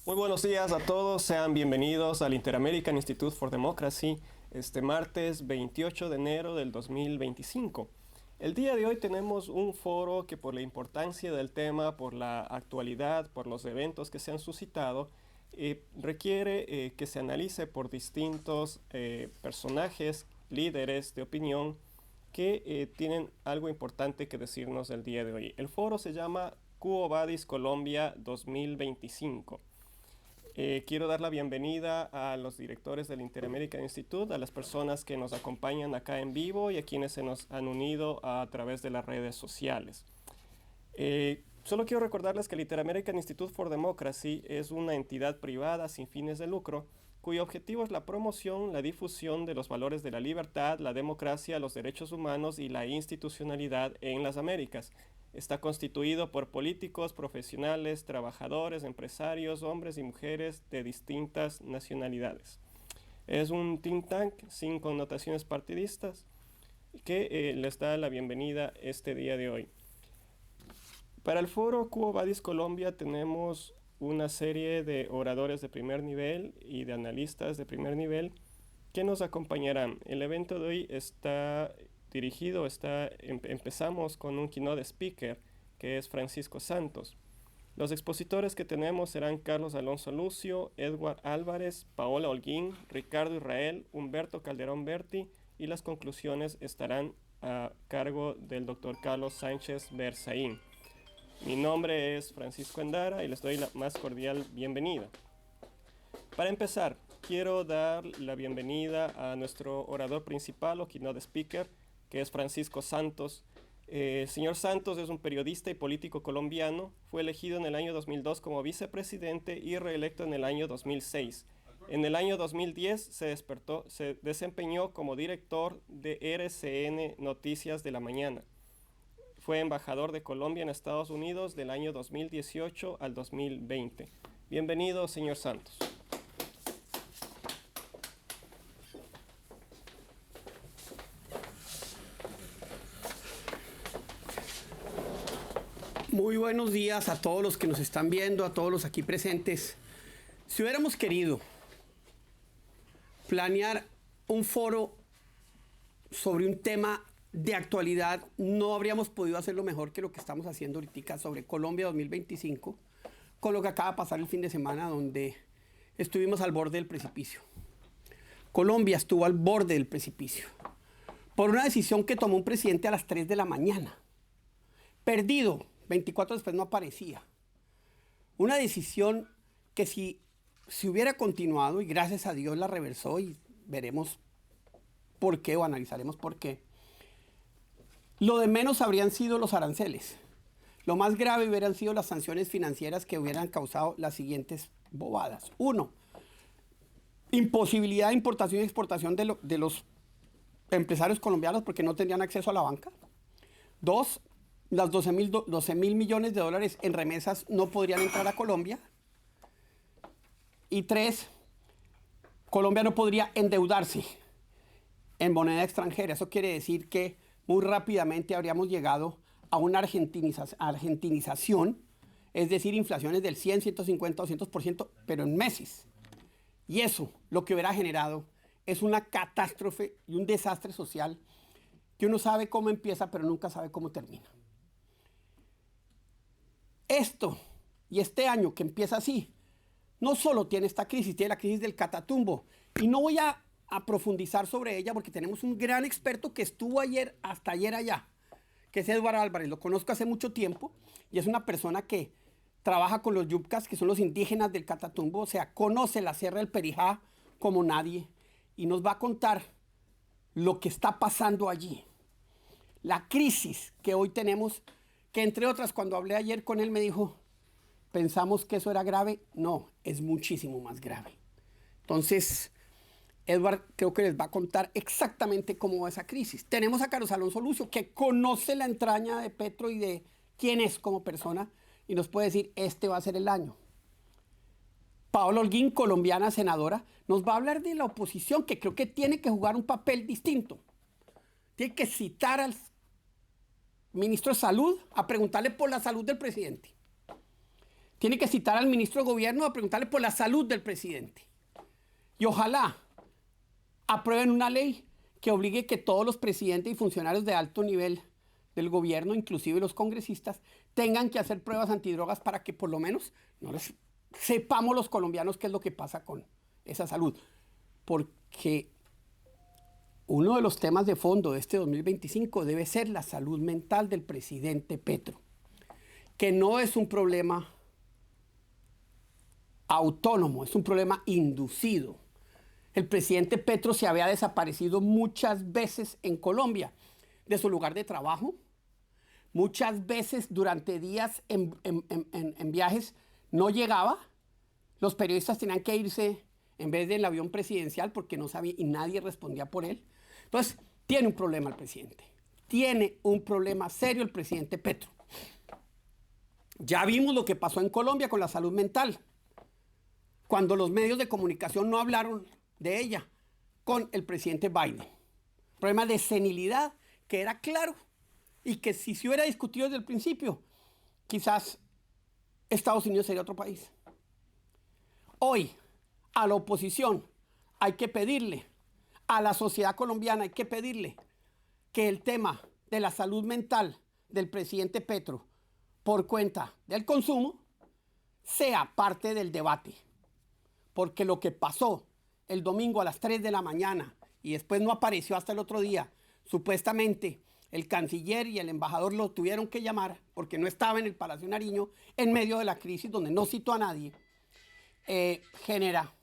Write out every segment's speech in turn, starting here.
Muy buenos días a todos, sean bienvenidos al Inter-American Institute for Democracy este martes 28 de enero del 2025. El día de hoy tenemos un foro que por la importancia del tema, por la actualidad, por los eventos que se han suscitado, requiere que se analice por distintos personajes, líderes de opinión que tienen algo importante que decirnos el día de hoy. El foro se llama Quo Vadis Colombia 2025. Quiero dar la bienvenida a los directores del Inter-American Institute, a las personas que nos acompañan acá en vivo y a quienes se nos han unido a través de las redes sociales. Solo quiero recordarles que el Inter-American Institute for Democracy es una entidad privada sin fines de lucro, cuyo objetivo es la promoción, la difusión de los valores de la libertad, la democracia, los derechos humanos y la institucionalidad en las Américas. Está constituido por políticos, profesionales, trabajadores, empresarios, hombres y mujeres de distintas nacionalidades. Es un think tank sin connotaciones partidistas que les da la bienvenida este día de hoy. Para el foro Quo Vadis Colombia tenemos una serie de oradores de primer nivel y de analistas de primer nivel que nos acompañarán. El evento de hoy está dirigido, empezamos con un keynote speaker que es Francisco Santos. Los expositores que tenemos serán Carlos Alonso Lucio, Edward Álvarez, Paola Holguín, Ricardo Israel, Humberto Calderón Berti, y las conclusiones estarán a cargo del Dr. Carlos Sánchez Berzaín. Mi nombre es Francisco Endara y les doy la más cordial bienvenida. Para empezar, quiero dar la bienvenida a nuestro orador principal o keynote speaker, que es Francisco Santos. Señor Santos es un periodista y político colombiano. Fue elegido en el año 2002 como vicepresidente y reelecto en el año 2006. En el año 2010 se desempeñó como director de RCN Noticias de la Mañana. Fue embajador de Colombia en Estados Unidos del año 2018 al 2020. Bienvenido, señor Santos. Muy buenos días a todos los que nos están viendo, a todos los aquí presentes. Si hubiéramos querido planear un foro sobre un tema de actualidad, no habríamos podido hacerlo mejor que lo que estamos haciendo ahorita sobre Colombia 2025, con lo que acaba de pasar el fin de semana, donde estuvimos al borde del precipicio. Colombia estuvo al borde del precipicio por una decisión que tomó un presidente a las 3 de la mañana. Perdido, 24 después no aparecía. Una decisión que si hubiera continuado, y gracias a Dios la reversó, y veremos por qué o analizaremos por qué, lo de menos habrían sido los aranceles. Lo más grave hubieran sido las sanciones financieras que hubieran causado las siguientes bobadas. Uno, imposibilidad de importación y exportación de los empresarios colombianos porque no tendrían acceso a la banca. Dos, las 12 mil millones de dólares en remesas no podrían entrar a Colombia. Y tres, Colombia no podría endeudarse en moneda extranjera. Eso quiere decir que muy rápidamente habríamos llegado a una argentinización, es decir, inflaciones del 100, 150, 200%, pero en meses. Y eso lo que hubiera generado es una catástrofe y un desastre social que uno sabe cómo empieza, pero nunca sabe cómo termina. Esto y este año que empieza así, no solo tiene esta crisis, tiene la crisis del Catatumbo. Y no voy a profundizar sobre ella porque tenemos un gran experto que estuvo hasta ayer allá, que es Edward Álvarez. Lo conozco hace mucho tiempo y es una persona que trabaja con los yucas, que son los indígenas del Catatumbo, o sea, conoce la Sierra del Perijá como nadie y nos va a contar lo que está pasando allí. La crisis que hoy tenemos, que entre otras, cuando hablé ayer con él me dijo, ¿pensamos que eso era grave? No, es muchísimo más grave. Entonces, Edward creo que les va a contar exactamente cómo va esa crisis. Tenemos a Carlos Alonso Lucio, que conoce la entraña de Petro y de quién es como persona, y nos puede decir, este va a ser el año. Paola Holguín, colombiana senadora, nos va a hablar de la oposición, que creo que tiene que jugar un papel distinto. Tiene que citar al ministro de Salud a preguntarle por la salud del presidente. tiene que citar al ministro de Gobierno a preguntarle por la salud del presidente. Y ojalá aprueben una ley que obligue que todos los presidentes y funcionarios de alto nivel del gobierno, inclusive los congresistas, tengan que hacer pruebas antidrogas para que por lo menos sepamos los colombianos qué es lo que pasa con esa salud. Porque uno de los temas de fondo de este 2025 debe ser la salud mental del presidente Petro, que no es un problema autónomo, es un problema inducido. El presidente Petro se había desaparecido muchas veces en Colombia de su lugar de trabajo, muchas veces durante días en viajes no llegaba, los periodistas tenían que irse en vez del avión presidencial porque no sabía y nadie respondía por él. Entonces, tiene un problema el presidente, tiene un problema serio el presidente Petro. Ya vimos lo que pasó en Colombia con la salud mental, cuando los medios de comunicación no hablaron de ella con el presidente Biden. Problema de senilidad que era claro y que si se hubiera discutido desde el principio, quizás Estados Unidos sería otro país. Hoy, a la oposición hay que pedirle, a la sociedad colombiana hay que pedirle que el tema de la salud mental del presidente Petro por cuenta del consumo sea parte del debate. Porque lo que pasó el domingo a las 3 de la mañana y después no apareció hasta el otro día, supuestamente el canciller y el embajador lo tuvieron que llamar porque no estaba en el Palacio Nariño en medio de la crisis donde no citó a nadie, genera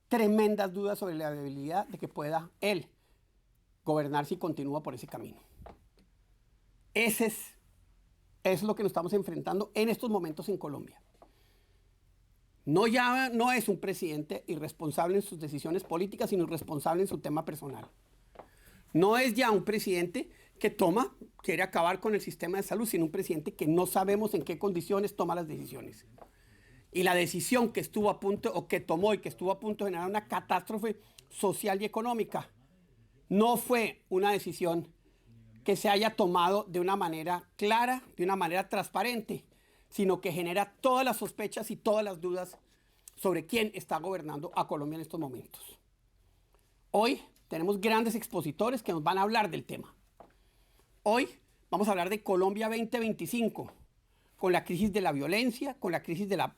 tremendas dudas sobre la viabilidad de que pueda él gobernar si continúa por ese camino. Eso es lo que nos estamos enfrentando en estos momentos en Colombia. No es un presidente irresponsable en sus decisiones políticas, sino irresponsable en su tema personal. No es ya un presidente que quiere acabar con el sistema de salud, sino un presidente que no sabemos en qué condiciones toma las decisiones. Y la decisión que estuvo a punto, o que tomó y que estuvo a punto de generar una catástrofe social y económica, no fue una decisión que se haya tomado de una manera clara, de una manera transparente, sino que genera todas las sospechas y todas las dudas sobre quién está gobernando a Colombia en estos momentos. Hoy tenemos grandes expositores que nos van a hablar del tema. Hoy vamos a hablar de Colombia 2025, con la crisis de la violencia, con la crisis de la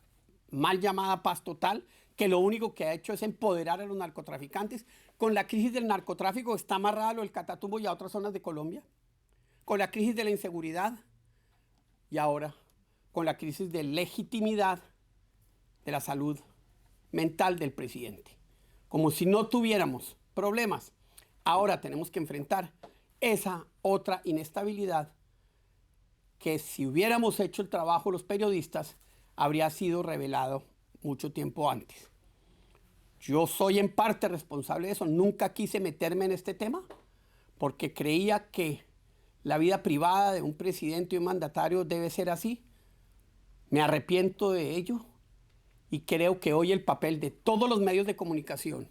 mal llamada paz total, que lo único que ha hecho es empoderar a los narcotraficantes, con la crisis del narcotráfico está amarrado lo del Catatumbo y a otras zonas de Colombia, con la crisis de la inseguridad y ahora con la crisis de legitimidad de la salud mental del presidente. Como si no tuviéramos problemas, ahora tenemos que enfrentar esa otra inestabilidad que si hubiéramos hecho el trabajo los periodistas, habría sido revelado mucho tiempo antes. Yo soy en parte responsable de eso. Nunca quise meterme en este tema porque creía que la vida privada de un presidente y un mandatario debe ser así. Me arrepiento de ello y creo que hoy el papel de todos los medios de comunicación,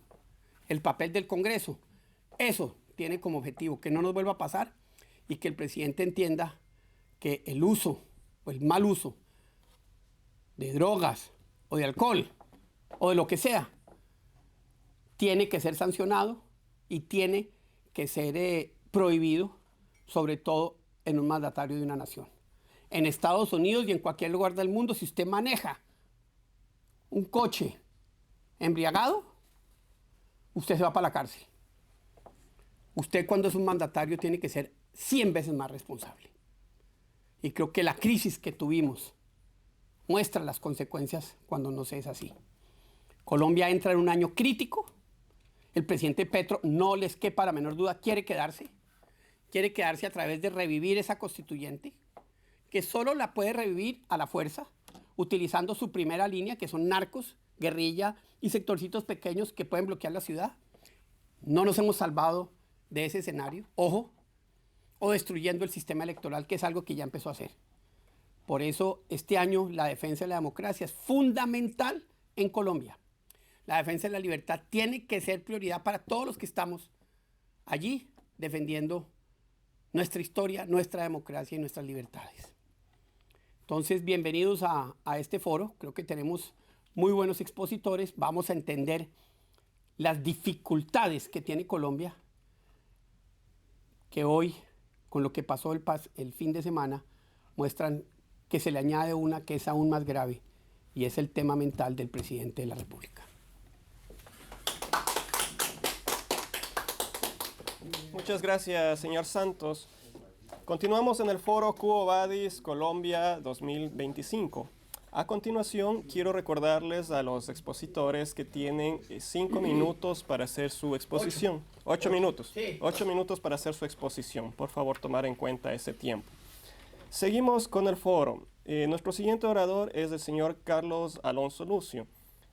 el papel del Congreso, eso tiene como objetivo que no nos vuelva a pasar y que el presidente entienda que el uso o el mal uso de drogas o de alcohol o de lo que sea tiene que ser sancionado y tiene que ser prohibido, sobre todo en un mandatario de una nación. En Estados Unidos y en cualquier lugar del mundo, si usted maneja un coche embriagado, usted se va para la cárcel. Usted, cuando es un mandatario, tiene que ser 100 veces más responsable. Y creo que la crisis que tuvimos muestra las consecuencias cuando no se es así. Colombia entra en un año crítico. El presidente Petro, no les quepa la menor duda, quiere quedarse a través de revivir esa constituyente, que solo la puede revivir a la fuerza, utilizando su primera línea, que son narcos, guerrilla y sectorcitos pequeños que pueden bloquear la ciudad. No nos hemos salvado de ese escenario, ojo, o destruyendo el sistema electoral, que es algo que ya empezó a hacer. Por eso, este año, la defensa de la democracia es fundamental en Colombia. La defensa de la libertad tiene que ser prioridad para todos los que estamos allí defendiendo nuestra historia, nuestra democracia y nuestras libertades. Entonces, bienvenidos a este foro. Creo que tenemos muy buenos expositores. Vamos a entender las dificultades que tiene Colombia, que hoy, con lo que pasó el fin de semana, muestran que se le añade una que es aún más grave, y es el tema mental del presidente de la República. Muchas gracias, señor Santos. Continuamos en el foro Quo Vadis Colombia 2025. A continuación, quiero recordarles a los expositores que tienen 5 minutos para hacer su exposición. 8 minutos. Sí. 8 minutos para hacer su exposición. Por favor, tomar en cuenta ese tiempo. Seguimos con el foro. Nuestro siguiente orador es el señor Carlos Alonso Lucio.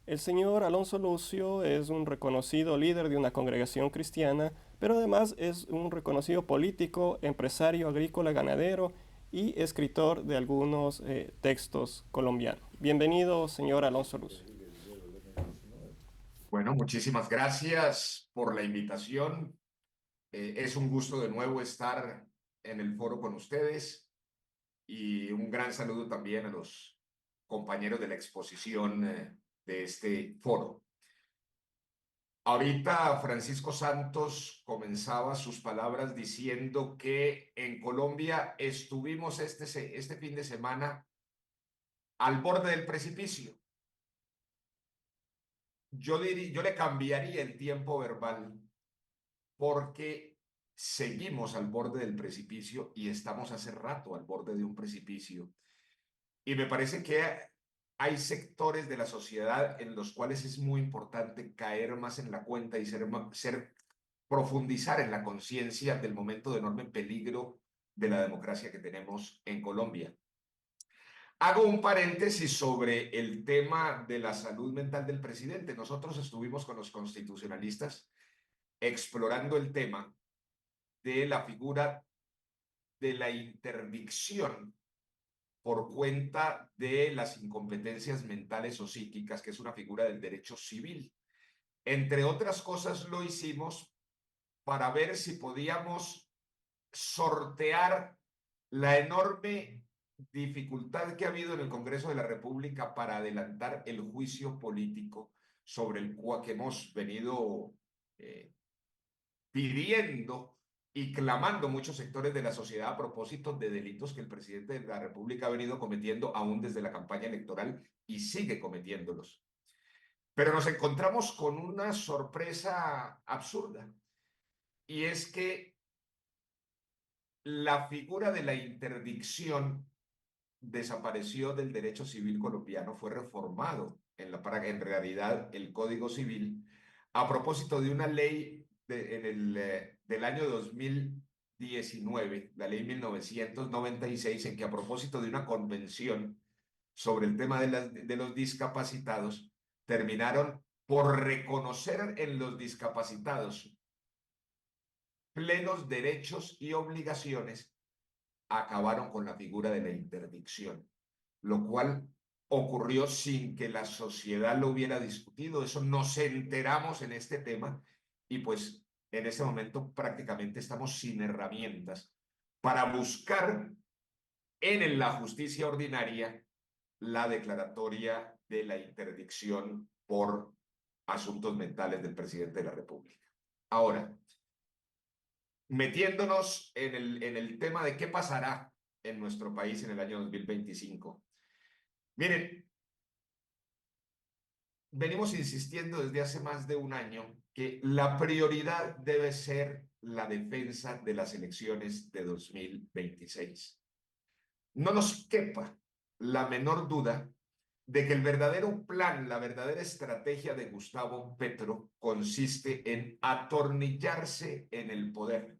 El señor Alonso Lucio es un reconocido líder de una congregación cristiana, pero además es un reconocido político, empresario agrícola, ganadero y escritor de algunos textos colombianos. Bienvenido, señor Alonso Lucio. Bueno, muchísimas gracias por la invitación. Es un gusto de nuevo estar en el foro con ustedes y un gran saludo también a los compañeros de la exposición de este foro. Ahorita Francisco Santos comenzaba sus palabras diciendo que en Colombia estuvimos este fin de semana al borde del precipicio. Yo le cambiaría el tiempo verbal porque seguimos al borde del precipicio y estamos hace rato al borde de un precipicio. Y me parece que hay sectores de la sociedad en los cuales es muy importante caer más en la cuenta y profundizar en la conciencia del momento de enorme peligro de la democracia que tenemos en Colombia. Hago un paréntesis sobre el tema de la salud mental del presidente. Nosotros estuvimos con los constitucionalistas explorando el tema de la figura de la interdicción por cuenta de las incompetencias mentales o psíquicas, que es una figura del derecho civil. Entre otras cosas, lo hicimos para ver si podíamos sortear la enorme dificultad que ha habido en el Congreso de la República para adelantar el juicio político sobre el cual que hemos venido pidiendo y clamando muchos sectores de la sociedad a propósito de delitos que el presidente de la República ha venido cometiendo aún desde la campaña electoral y sigue cometiéndolos. Pero nos encontramos con una sorpresa absurda, y es que la figura de la interdicción desapareció del derecho civil colombiano, fue reformado en realidad el Código Civil a propósito de una ley del año 2019, la ley 1996, en que a propósito de una convención sobre el tema de los discapacitados, terminaron por reconocer en los discapacitados plenos derechos y obligaciones. Acabaron con la figura de la interdicción, lo cual ocurrió sin que la sociedad lo hubiera discutido. Eso nos enteramos en este tema y pues en ese momento prácticamente estamos sin herramientas para buscar en la justicia ordinaria la declaratoria de la interdicción por asuntos mentales del presidente de la República. Ahora, metiéndonos en el tema de qué pasará en nuestro país en el año 2025. Miren, venimos insistiendo desde hace más de un año que la prioridad debe ser la defensa de las elecciones de 2026. No nos quepa la menor duda de que el verdadero plan, la verdadera estrategia de Gustavo Petro consiste en atornillarse en el poder.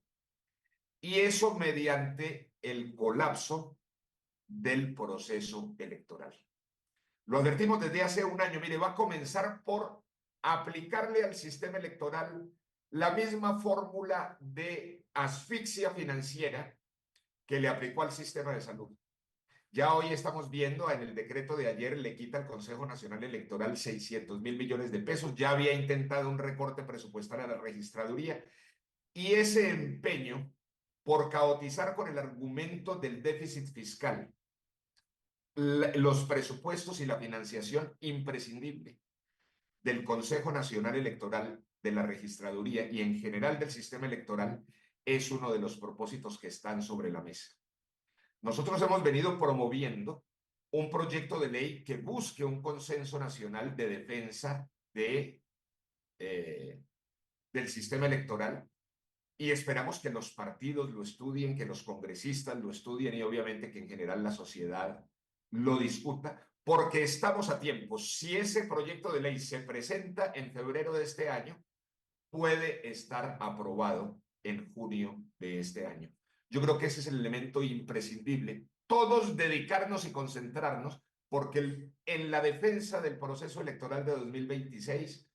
Y eso mediante el colapso del proceso electoral. Lo advertimos desde hace un año. Mire, va a comenzar por aplicarle al sistema electoral la misma fórmula de asfixia financiera que le aplicó al sistema de salud. Ya hoy estamos viendo, en el decreto de ayer le quita al Consejo Nacional Electoral 600.000 millones de pesos. Ya había intentado un recorte presupuestario a la registraduría. Y ese empeño por caotizar con el argumento del déficit fiscal, los presupuestos y la financiación imprescindible del Consejo Nacional Electoral, de la Registraduría y en general del sistema electoral es uno de los propósitos que están sobre la mesa. Nosotros hemos venido promoviendo un proyecto de ley que busque un consenso nacional de defensa del sistema electoral y esperamos que los partidos lo estudien, que los congresistas lo estudien y obviamente que en general la sociedad lo discuta, porque estamos a tiempo. Si ese proyecto de ley se presenta en febrero de este año, puede estar aprobado en junio de este año. Yo creo que ese es el elemento imprescindible. Todos dedicarnos y concentrarnos porque en la defensa del proceso electoral de 2026,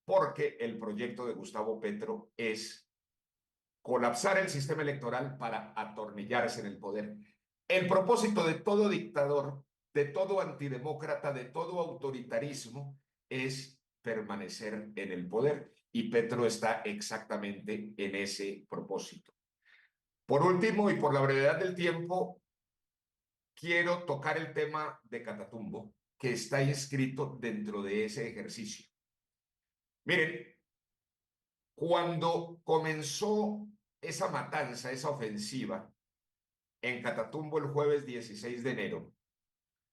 porque el proyecto de Gustavo Petro es colapsar el sistema electoral para atornillarse en el poder. El propósito de todo dictador, de todo antidemócrata, de todo autoritarismo es permanecer en el poder y Petro está exactamente en ese propósito. Por último, y por la brevedad del tiempo, quiero tocar el tema de Catatumbo, que está inscrito dentro de ese ejercicio. Miren, cuando comenzó esa matanza, esa ofensiva en Catatumbo el jueves 16 de enero,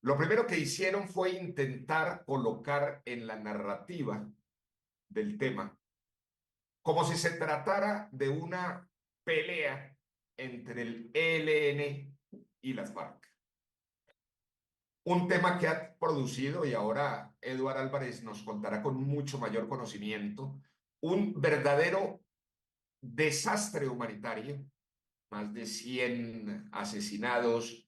lo primero que hicieron fue intentar colocar en la narrativa del tema como si se tratara de una pelea entre el ELN y las FARC. Un tema que ha producido, y ahora Eduardo Álvarez nos contará con mucho mayor conocimiento, un verdadero desastre humanitario, más de 100 asesinados,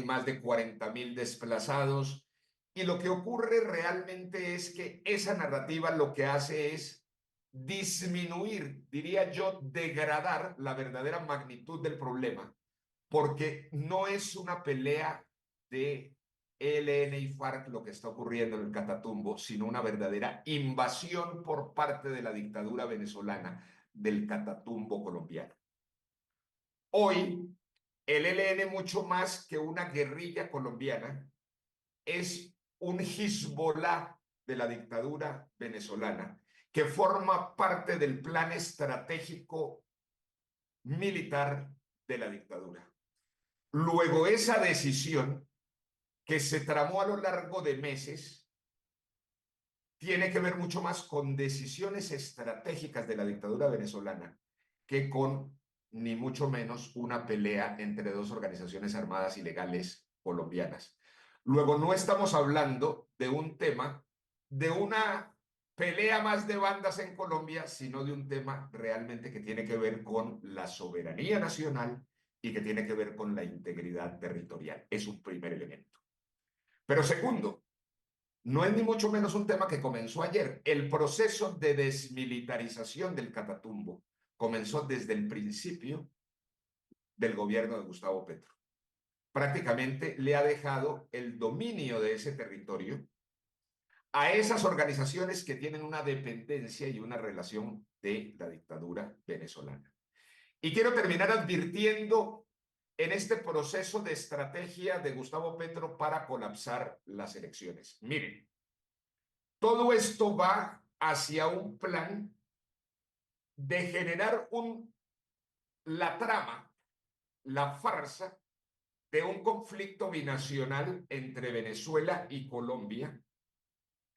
más de 40.000 desplazados, y lo que ocurre realmente es que esa narrativa lo que hace es disminuir, diría yo, degradar la verdadera magnitud del problema, porque no es una pelea de ELN y FARC lo que está ocurriendo en el Catatumbo, sino una verdadera invasión por parte de la dictadura venezolana del Catatumbo colombiano. Hoy, el ELN, mucho más que una guerrilla colombiana, es un Hezbollah de la dictadura venezolana que forma parte del plan estratégico militar de la dictadura. Luego, esa decisión que se tramó a lo largo de meses tiene que ver mucho más con decisiones estratégicas de la dictadura venezolana que con ni mucho menos una pelea entre dos organizaciones armadas ilegales colombianas. Luego, no estamos hablando de un tema, de una pelea más de bandas en Colombia, sino de un tema realmente que tiene que ver con la soberanía nacional y que tiene que ver con la integridad territorial. Es un primer elemento. Pero segundo, no es ni mucho menos un tema que comenzó ayer. El proceso de desmilitarización del Catatumbo comenzó desde el principio del gobierno de Gustavo Petro. Prácticamente le ha dejado el dominio de ese territorio a esas organizaciones que tienen una dependencia y una relación de la dictadura venezolana. Y quiero terminar advirtiendo en este proceso de estrategia de Gustavo Petro para colapsar las elecciones. Miren, todo esto va hacia un plan de generar la trama, la farsa de un conflicto binacional entre Venezuela y Colombia,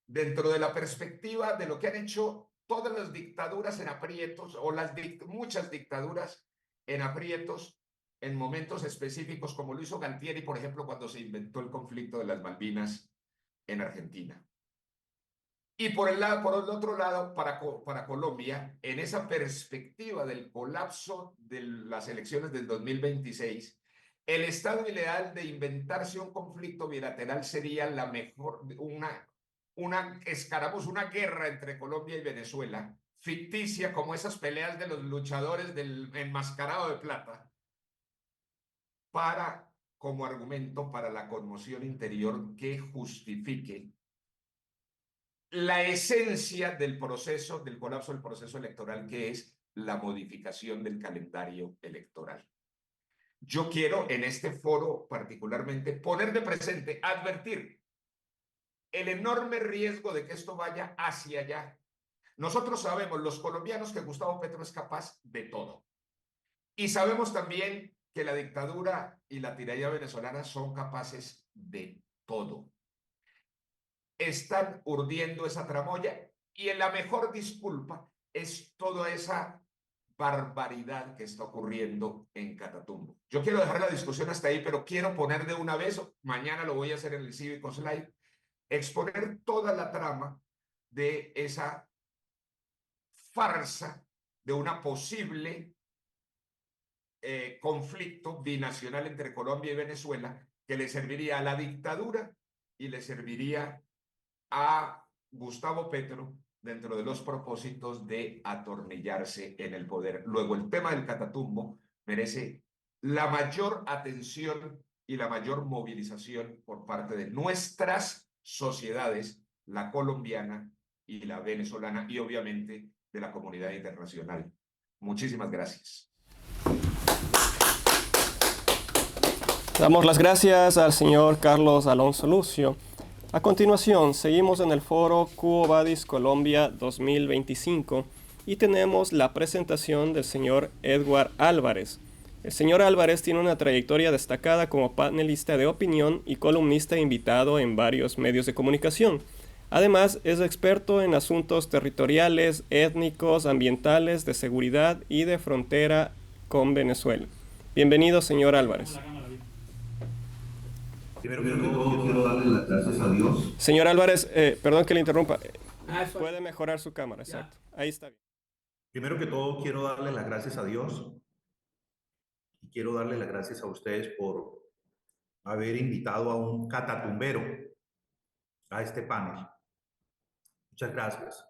dentro de la perspectiva de lo que han hecho todas las dictaduras en aprietos, o muchas dictaduras en aprietos, en momentos específicos, como lo hizo Galtieri, por ejemplo, cuando se inventó el conflicto de las Malvinas en Argentina. Y por el otro lado, para Colombia, en esa perspectiva del colapso de las elecciones del 2026, el estado ideal de inventarse un conflicto bilateral sería la mejor, una guerra entre Colombia y Venezuela, ficticia como esas peleas de los luchadores del enmascarado de plata, como argumento para la conmoción interior que justifique la esencia del proceso, del colapso del proceso electoral, que es la modificación del calendario electoral. yo quiero en este foro particularmente poner de presente, advertir el enorme riesgo de que esto vaya hacia allá. Nosotros sabemos, los colombianos, que Gustavo Petro es capaz de todo. Y sabemos también que la dictadura y la tiranía venezolana son capaces de todo. Están urdiendo esa tramoya y en la mejor disculpa es toda esa barbaridad que está ocurriendo en Catatumbo. Yo quiero dejar la discusión hasta ahí, pero quiero poner de una vez, mañana lo voy a hacer en el Cívicos Live, exponer toda la trama de esa farsa de una posible conflicto binacional entre Colombia y Venezuela que le serviría a la dictadura y le serviría a Gustavo Petro dentro de los propósitos de atornillarse en el poder. Luego, el tema del Catatumbo merece la mayor atención y la mayor movilización por parte de nuestras sociedades, la colombiana y la venezolana, y obviamente de la comunidad internacional. Muchísimas gracias. Damos las gracias al señor Carlos Alonso Lucio. A continuación, seguimos en el foro Quo Vadis Colombia 2025 y tenemos la presentación del señor Edward Álvarez. El señor Álvarez tiene una trayectoria destacada como panelista de opinión y columnista invitado en varios medios de comunicación. Además, es experto en asuntos territoriales, étnicos, ambientales, de seguridad y de frontera con Venezuela. Bienvenido, señor Álvarez. Primero que todo, quiero darle las gracias a Dios. Señor Álvarez, perdón que le interrumpa. Puede mejorar su cámara, exacto. Ahí está bien. Primero que todo, quiero darle las gracias a Dios y quiero darle las gracias a ustedes por haber invitado a un catatumbero a este panel. Muchas gracias.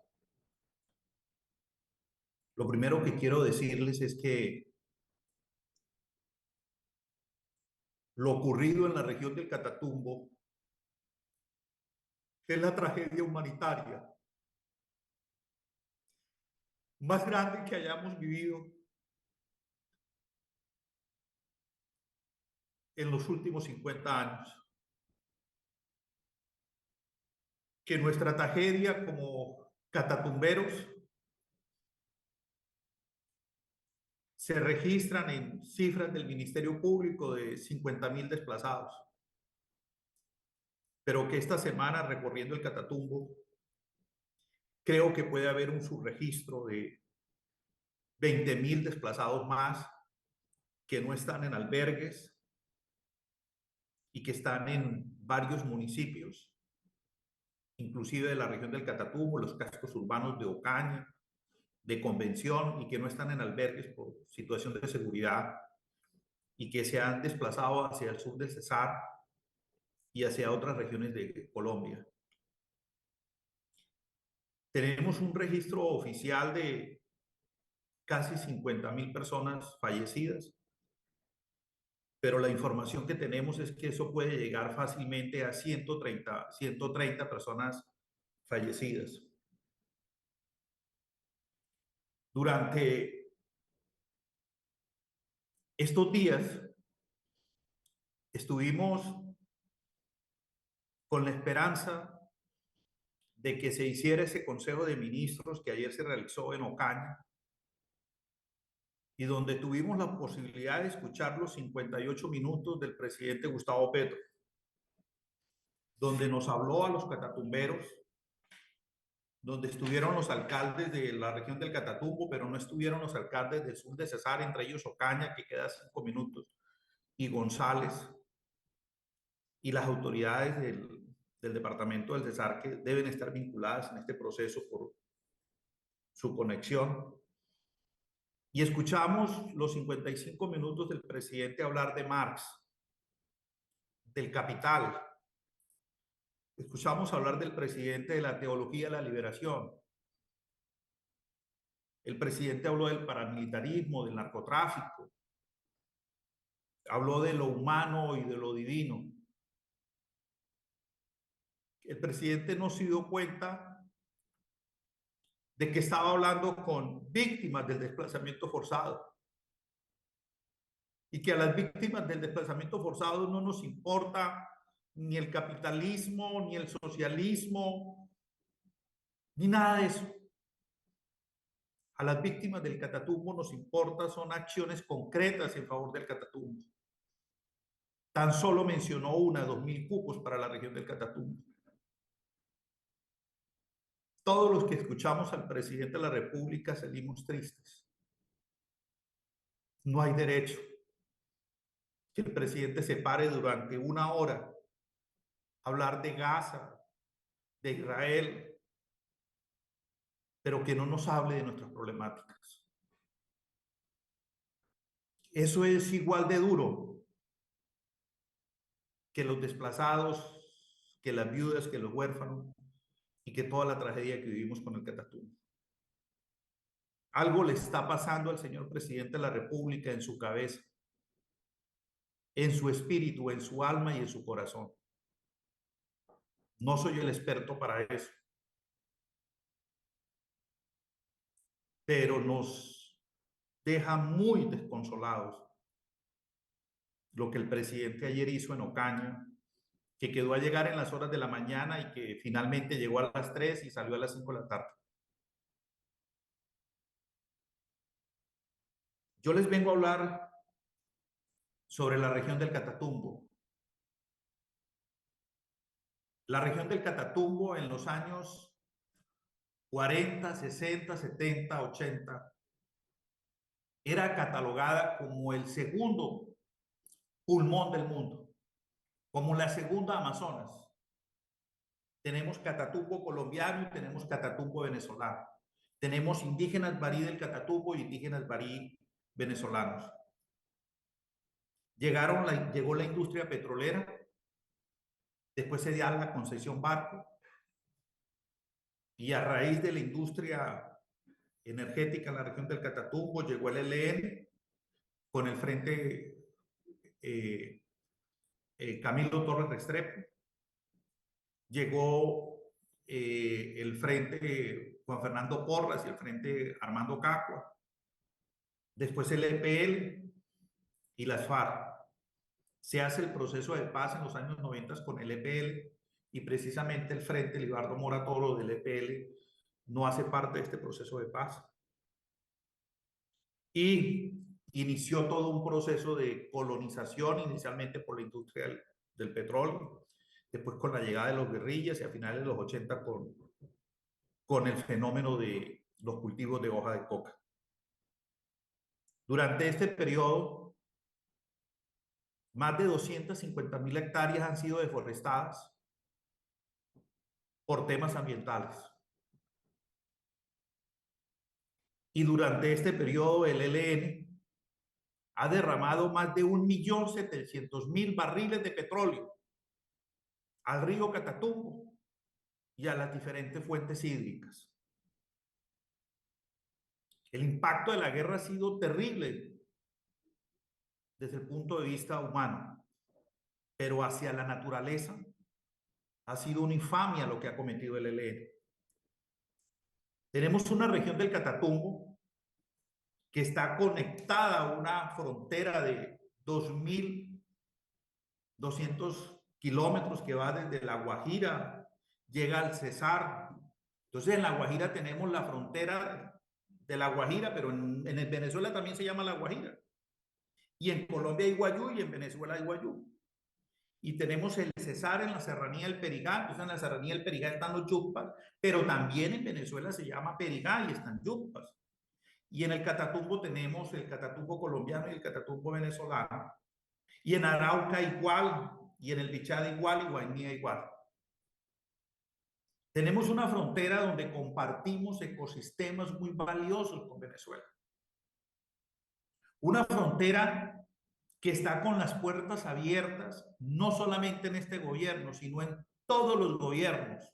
Lo primero que quiero decirles es que lo ocurrido en la región del Catatumbo es la tragedia humanitaria más grande que hayamos vivido en los últimos 50 años. Que nuestra tragedia como catatumberos se registran en cifras del Ministerio Público de 50.000 desplazados, pero que esta semana, recorriendo el Catatumbo, creo que puede haber un subregistro de 20.000 desplazados más que no están en albergues y que están en varios municipios, inclusive de la región del Catatumbo, los cascos urbanos de Ocaña, de Convención, y que no están en albergues por situación de seguridad y que se han desplazado hacia el sur del Cesar y hacia otras regiones de Colombia. Tenemos un registro oficial de casi 50.000 personas fallecidas, pero la información que tenemos es que eso puede llegar fácilmente a 130 personas fallecidas. Durante estos días estuvimos con la esperanza de que se hiciera ese Consejo de Ministros que ayer se realizó en Ocaña y donde tuvimos la posibilidad de escuchar los 58 minutos del presidente Gustavo Petro, donde nos habló a los catatumberos, donde estuvieron los alcaldes de la región del Catatumbo, pero no estuvieron los alcaldes del sur de Cesar, entre ellos Ocaña, que queda 5 minutos, y González, y las autoridades del departamento del Cesar, que deben estar vinculadas en este proceso por su conexión. Y escuchamos los 55 minutos del presidente hablar de Marx, del capital. Escuchamos hablar del presidente de la teología de la liberación. El presidente habló del paramilitarismo, del narcotráfico. Habló de lo humano y de lo divino. El presidente no se dio cuenta de que estaba hablando con víctimas del desplazamiento forzado. y que a las víctimas del desplazamiento forzado no nos importa ni el capitalismo, ni el socialismo, ni nada de eso. A las víctimas del Catatumbo nos importa son acciones concretas en favor del Catatumbo. Tan solo mencionó 2.000 cupos para la región del Catatumbo. Todos los que escuchamos al presidente de la República salimos tristes. No hay derecho que el presidente se pare durante 1 hora a hablar de Gaza, de Israel, pero que no nos hable de nuestras problemáticas. Eso es igual de duro que los desplazados, que las viudas, que los huérfanos y que toda la tragedia que vivimos con el Catatumbo. Algo le está pasando al señor presidente de la República en su cabeza, en su espíritu, en su alma y en su corazón. No soy el experto para eso, pero nos deja muy desconsolados lo que el presidente ayer hizo en Ocaña, que quedó a llegar en las horas de la mañana y que finalmente llegó a las 3 y salió a las 5 de la tarde. Yo les vengo a hablar sobre la región del Catatumbo. La región del Catatumbo en los años 40, 60, 70, 80 era catalogada como el segundo pulmón del mundo, como la segunda Amazonas. Tenemos Catatumbo colombiano y tenemos Catatumbo venezolano. Tenemos indígenas barí del Catatumbo y indígenas barí venezolanos. Llegó la industria petrolera, después se dio la concesión barco, y a raíz de la industria energética en la región del Catatumbo llegó el ELN con el frente Camilo Torres Restrepo, llegó el frente Juan Fernando Porras y el frente Armando Cacua, después el EPL y las FARC. Se hace el proceso de paz en los años 90 con el EPL y precisamente el frente Libardo Mora Toro del EPL no hace parte de este proceso de paz. Y inició todo un proceso de colonización, inicialmente por la industria del petróleo, después con la llegada de los guerrillas y a finales de los 80 con el fenómeno de los cultivos de hoja de coca. Durante este periodo, más de 250.000 hectáreas han sido deforestadas por temas ambientales. Y durante este periodo el ELN ha derramado más de 1.700.000 barriles de petróleo al río Catatumbo y a las diferentes fuentes hídricas. El impacto de la guerra ha sido terrible desde el punto de vista humano, pero hacia la naturaleza ha sido una infamia lo que ha cometido el ELN. Tenemos una región del Catatumbo que está conectada a una frontera de 2.200 kilómetros que va desde La Guajira, llega al Cesar. Entonces en La Guajira tenemos la frontera de La Guajira, pero en Venezuela también se llama La Guajira. Y en Colombia hay Guayú y en Venezuela hay Guayú. Y tenemos el Cesar en la serranía del Perigá. Entonces en la serranía del Perigá están los Yucpas, pero también en Venezuela se llama Perigá y están Yucpas. Y en el Catatumbo tenemos el Catatumbo colombiano y el Catatumbo venezolano. Y en Arauca igual, y en el Bichada igual, y Guainía igual. Tenemos una frontera donde compartimos ecosistemas muy valiosos con Venezuela. Una frontera que está con las puertas abiertas, no solamente en este gobierno, sino en todos los gobiernos.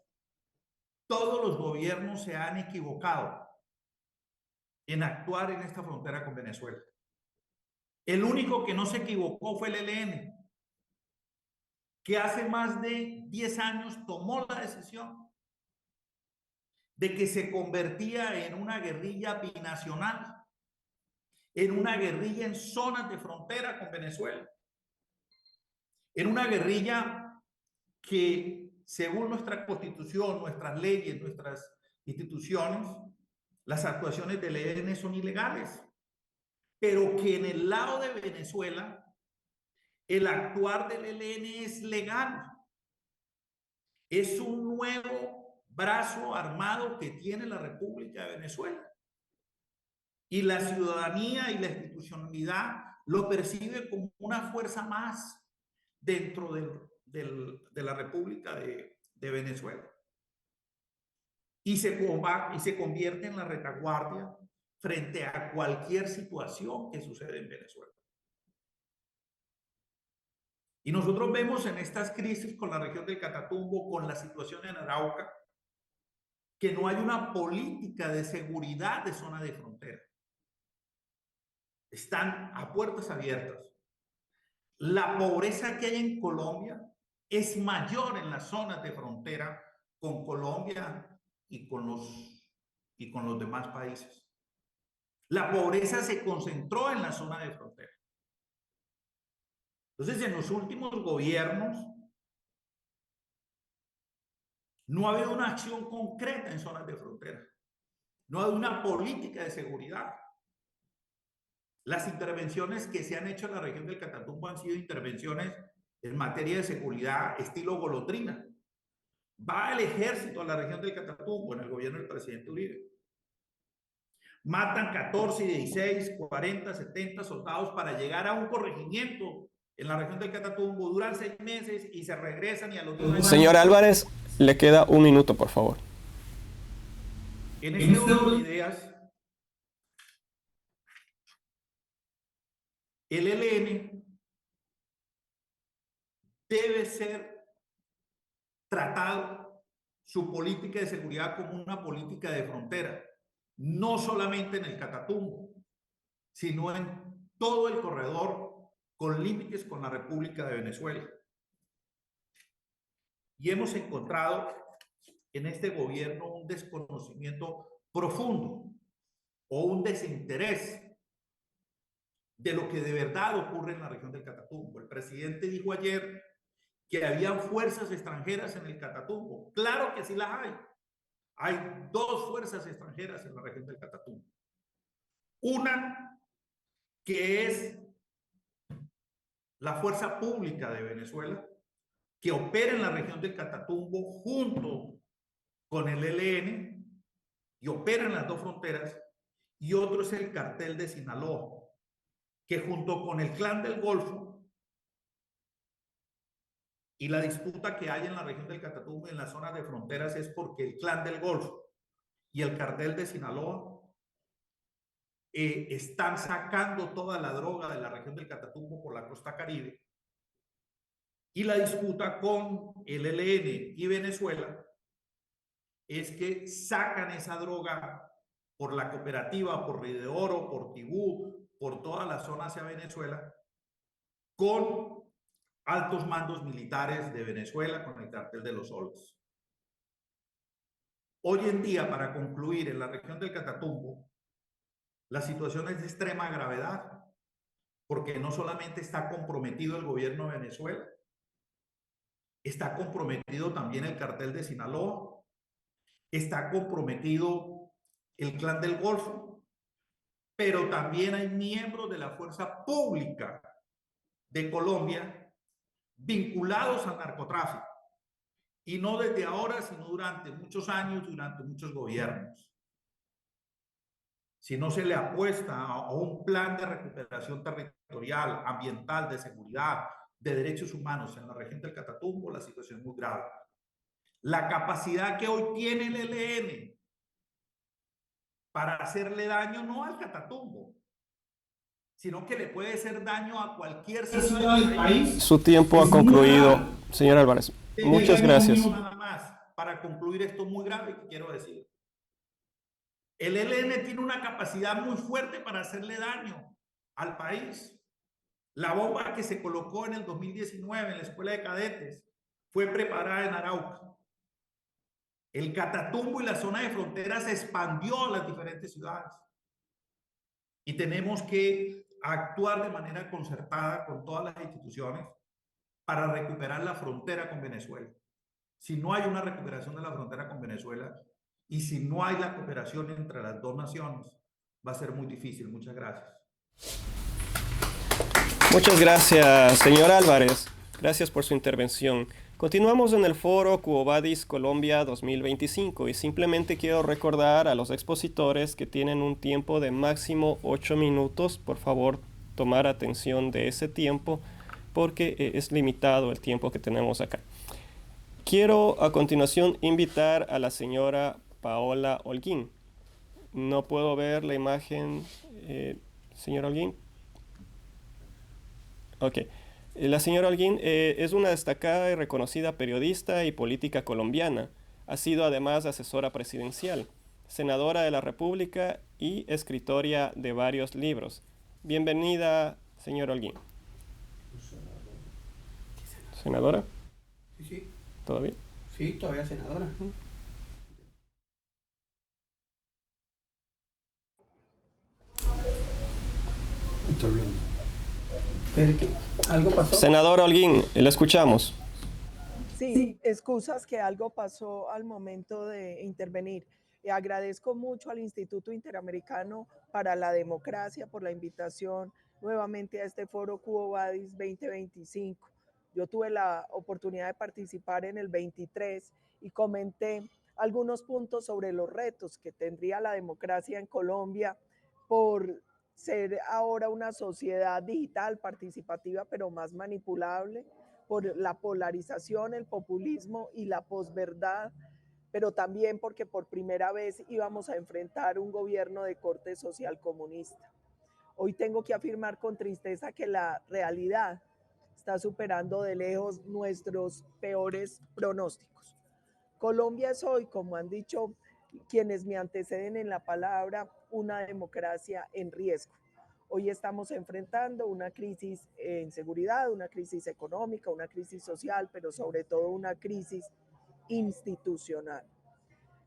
Todos los gobiernos se han equivocado en actuar en esta frontera con Venezuela. El único que no se equivocó fue el ELN, que hace más de 10 años tomó la decisión de que se convertía en una guerrilla binacional. en una guerrilla en zonas de frontera con Venezuela, en una guerrilla que, según nuestra constitución, nuestras leyes, nuestras instituciones, las actuaciones del ELN son ilegales, pero que en el lado de Venezuela el actuar del ELN es legal. Es un nuevo brazo armado que tiene la República de Venezuela. Y la ciudadanía y la institucionalidad lo percibe como una fuerza más dentro de la República de Venezuela. Y se convierte en la retaguardia frente a cualquier situación que sucede en Venezuela. Y nosotros vemos en estas crisis con la región del Catatumbo, con la situación en Arauca, que no hay una política de seguridad de zona de frontera. Están a puertas abiertas. La pobreza que hay en Colombia es mayor en las zonas de frontera con Colombia y con los demás países. La pobreza se concentró en la zona de frontera. Entonces, en los últimos gobiernos no ha habido una acción concreta en zonas de frontera. No ha habido una política de seguridad. Las intervenciones que se han hecho en la región del Catatumbo han sido intervenciones en materia de seguridad estilo golondrina. Va el ejército a la región del Catatumbo en el gobierno del presidente Uribe. Matan 14, 16, 40, 70 soldados para llegar a un corregimiento en la región del Catatumbo. Duran 6 meses y se regresan y a los 2 años... Señor Álvarez, le queda 1 minuto, por favor. En este orden de ideas, el ELN debe ser tratado, su política de seguridad, como una política de frontera, no solamente en el Catatumbo, sino en todo el corredor con límites con la República de Venezuela. Y hemos encontrado en este gobierno un desconocimiento profundo o un desinterés de lo que de verdad ocurre en la región del Catatumbo. El presidente dijo ayer que habían fuerzas extranjeras en el Catatumbo. Claro que sí las hay. Hay 2 fuerzas extranjeras en la región del Catatumbo. Una que es la Fuerza Pública de Venezuela, que opera en la región del Catatumbo junto con el ELN y opera en las 2 fronteras, y otro es el Cartel de Sinaloa, que junto con el Clan del Golfo y la disputa que hay en la región del Catatumbo y en las zonas de fronteras es porque el Clan del Golfo y el Cartel de Sinaloa están sacando toda la droga de la región del Catatumbo por la costa Caribe, y la disputa con el ELN y Venezuela es que sacan esa droga por la cooperativa, por Río de Oro, por Tibú, por toda la zona hacia Venezuela, con altos mandos militares de Venezuela, con el Cartel de los Soles. Hoy en día, para concluir, en la región del Catatumbo, la situación es de extrema gravedad, porque no solamente está comprometido el gobierno de Venezuela, está comprometido también el Cartel de Sinaloa, está comprometido el Clan del Golfo, pero también hay miembros de la Fuerza Pública de Colombia vinculados al narcotráfico, y no desde ahora, sino durante muchos años, durante muchos gobiernos. Si no se le apuesta a un plan de recuperación territorial, ambiental, de seguridad, de derechos humanos en la región del Catatumbo, la situación es muy grave. La capacidad que hoy tiene el ELN para hacerle daño no al Catatumbo, sino que le puede hacer daño a cualquier ciudad del país. Su tiempo ha concluido, señor Álvarez. Muchas gracias. Nada más para concluir esto muy grave que quiero decir. El ELN tiene una capacidad muy fuerte para hacerle daño al país. La bomba que se colocó en el 2019 en la escuela de cadetes fue preparada en Arauca. El Catatumbo y la zona de frontera se expandió a las diferentes ciudades. y tenemos que actuar de manera concertada con todas las instituciones para recuperar la frontera con Venezuela. Si no hay una recuperación de la frontera con Venezuela y si no hay la cooperación entre las dos naciones, va a ser muy difícil. Muchas gracias. Muchas gracias, señor Álvarez. Gracias por su intervención. Continuamos en el foro Quo Vadis Colombia 2025 y simplemente quiero recordar a los expositores que tienen un tiempo de máximo 8 minutos. Por favor, tomar atención de ese tiempo porque es limitado el tiempo que tenemos acá. Quiero a continuación invitar a la señora Paola Holguín. No puedo ver la imagen, señora Holguín. Ok. La señora Holguín es una destacada y reconocida periodista y política colombiana. Ha sido además asesora presidencial, senadora de la República y escritora de varios libros. Bienvenida, señora Holguín. ¿Senadora? Sí, sí. ¿Todo bien? Sí, todavía senadora. ¿Algo pasó? Senadora Holguín, la escuchamos. Sí, excusas que algo pasó al momento de intervenir. Agradezco mucho al Instituto Interamericano para la Democracia por la invitación nuevamente a este foro Quo Vadis 2025. Yo tuve la oportunidad de participar en el 23 y comenté algunos puntos sobre los retos que tendría la democracia en Colombia por ser ahora una sociedad digital participativa, pero más manipulable, por la polarización, el populismo y la posverdad, pero también porque por primera vez íbamos a enfrentar un gobierno de corte social comunista. Hoy tengo que afirmar con tristeza que la realidad está superando de lejos nuestros peores pronósticos. Colombia es hoy, como han dicho quienes me anteceden en la palabra, una democracia en riesgo. Hoy estamos enfrentando una crisis en seguridad, una crisis económica, una crisis social, pero sobre todo una crisis institucional.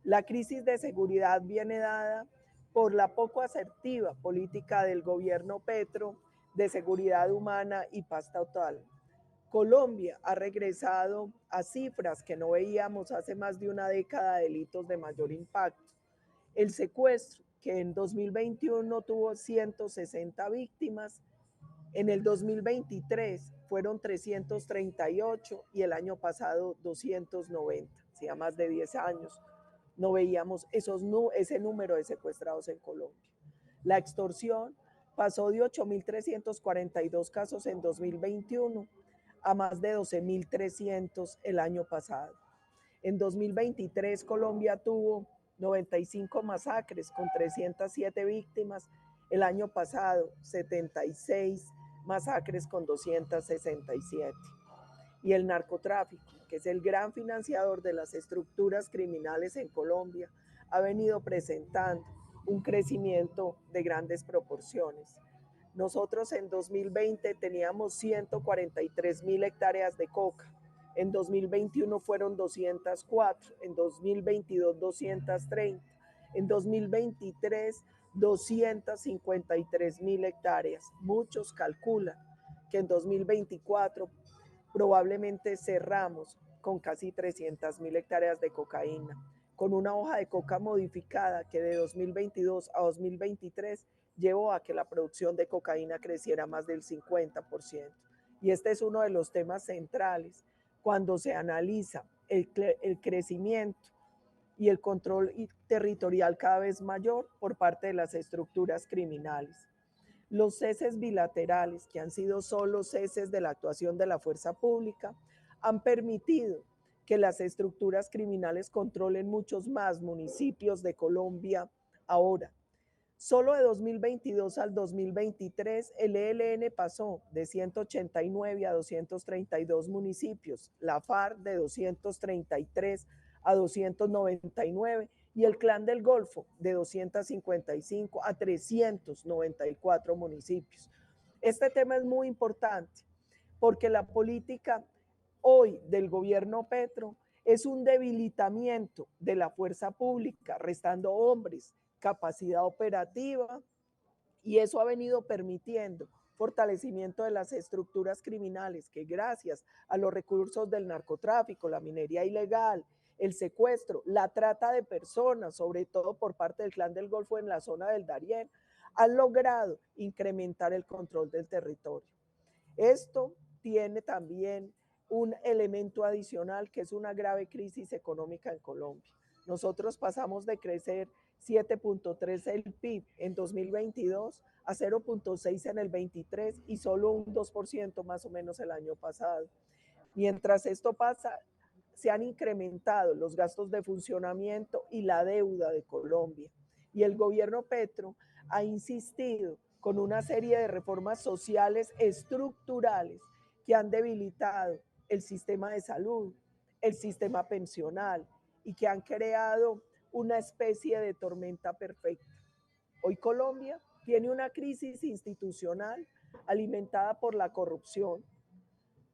La crisis de seguridad viene dada por la poco asertiva política del gobierno Petro de seguridad humana y paz total. Colombia ha regresado a cifras que no veíamos hace más de una década de delitos de mayor impacto. El secuestro, que en 2021 tuvo 160 víctimas, en el 2023 fueron 338 y el año pasado 290, hacía más de 10 años. No veíamos ese número de secuestrados en Colombia. La extorsión pasó de 8.342 casos en 2021 a más de 12.300 el año pasado. En 2023 Colombia tuvo 95 masacres con 307 víctimas. El año pasado 76 masacres con 267. Y el narcotráfico, que es el gran financiador de las estructuras criminales en Colombia, ha venido presentando un crecimiento de grandes proporciones. Nosotros en 2020 teníamos 143.000 hectáreas de coca. En 2021 fueron 204, en 2022 230, en 2023 253.000 hectáreas. Muchos calculan que en 2024 probablemente cerramos con casi 300.000 hectáreas de cocaína, con una hoja de coca modificada que de 2022 a 2023 llevó a que la producción de cocaína creciera más del 50%. Y este es uno de los temas centrales cuando se analiza el crecimiento y el control territorial cada vez mayor por parte de las estructuras criminales. Los ceses bilaterales, que han sido solo ceses de la actuación de la fuerza pública, han permitido que las estructuras criminales controlen muchos más municipios de Colombia ahora. Solo de 2022 al 2023, el ELN pasó de 189 a 232 municipios, la FARC de 233 a 299 y el Clan del Golfo de 255 a 394 municipios. Este tema es muy importante porque la política hoy del gobierno Petro es un debilitamiento de la fuerza pública, restando hombres, capacidad operativa Y eso ha venido permitiendo fortalecimiento de las estructuras criminales que gracias a los recursos del narcotráfico, la minería ilegal, el secuestro, la trata de personas, sobre todo por parte del Clan del Golfo en la zona del Darién, han logrado incrementar el control del territorio. Esto tiene también un elemento adicional que es una grave crisis económica en Colombia. Nosotros pasamos de crecer 7.3 el PIB en 2022 a 0.6 en el 23 y solo un 2% más o menos el año pasado. Mientras esto pasa, se han incrementado los gastos de funcionamiento y la deuda de Colombia. Y el gobierno Petro ha insistido con una serie de reformas sociales estructurales que han debilitado el sistema de salud, el sistema pensional y que han creado una especie de tormenta perfecta. Hoy Colombia tiene una crisis institucional alimentada por la corrupción,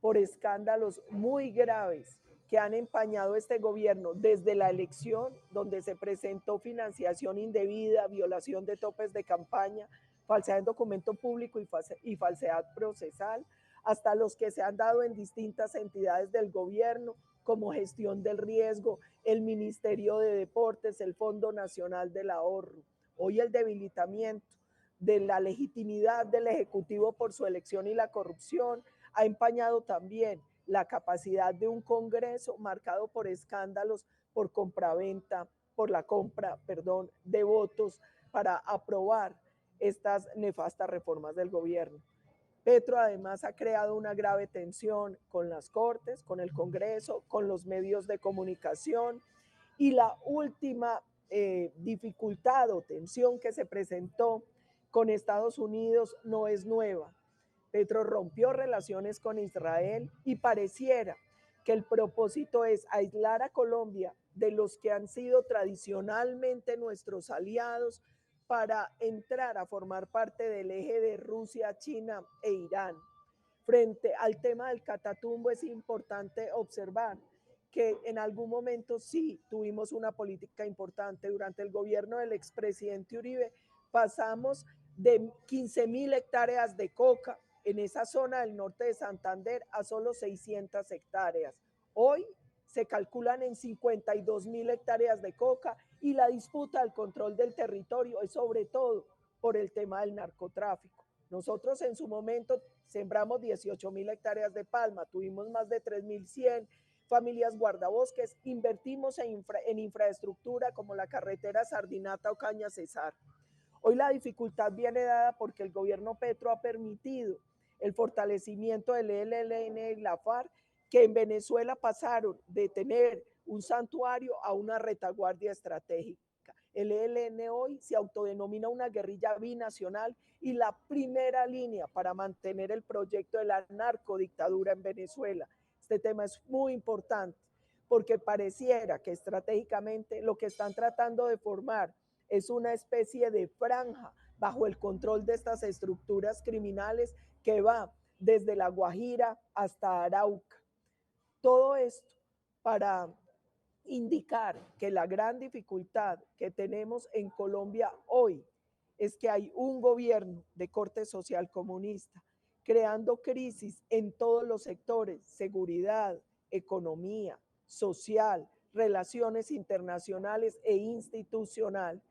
por escándalos muy graves que han empañado este gobierno desde la elección, donde se presentó financiación indebida, violación de topes de campaña, falsedad en documento público y falsedad procesal, hasta los que se han dado en distintas entidades del gobierno, como gestión del riesgo, el Ministerio de Deportes, el Fondo Nacional del Ahorro. Hoy el debilitamiento de la legitimidad del Ejecutivo por su elección y la corrupción ha empañado también la capacidad de un Congreso marcado por escándalos, por compraventa, por la compra, de votos para aprobar estas nefastas reformas del gobierno. Petro además ha creado una grave tensión con las Cortes, con el Congreso, con los medios de comunicación y la última dificultad o tensión que se presentó con Estados Unidos no es nueva. Petro rompió relaciones con Israel y pareciera que el propósito es aislar a Colombia de los que han sido tradicionalmente nuestros aliados para entrar a formar parte del eje de Rusia, China e Irán. Frente al tema del Catatumbo es importante observar que en algún momento sí tuvimos una política importante. Durante el gobierno del expresidente Uribe pasamos de 15.000 hectáreas de coca en esa zona del norte de Santander a solo 600 hectáreas. Hoy se calculan en 52.000 hectáreas de coca y la disputa del control del territorio es sobre todo por el tema del narcotráfico. Nosotros en su momento sembramos 18.000 hectáreas de palma, tuvimos más de 3.100 familias guardabosques, invertimos en infraestructura como la carretera Sardinata o Caña Cesar. Hoy la dificultad viene dada porque el gobierno Petro ha permitido el fortalecimiento del ELN y la FARC, que en Venezuela pasaron de tener un santuario a una retaguardia estratégica. El ELN hoy se autodenomina una guerrilla binacional y la primera línea para mantener el proyecto de la narcodictadura en Venezuela. Este tema es muy importante porque pareciera que estratégicamente lo que están tratando de formar es una especie de franja bajo el control de estas estructuras criminales que va desde La Guajira hasta Arauca. Todo esto para indicar que la gran dificultad que tenemos en Colombia hoy es que hay un gobierno de corte social comunista creando crisis en todos los sectores: seguridad, economía, social, relaciones internacionales e institucional,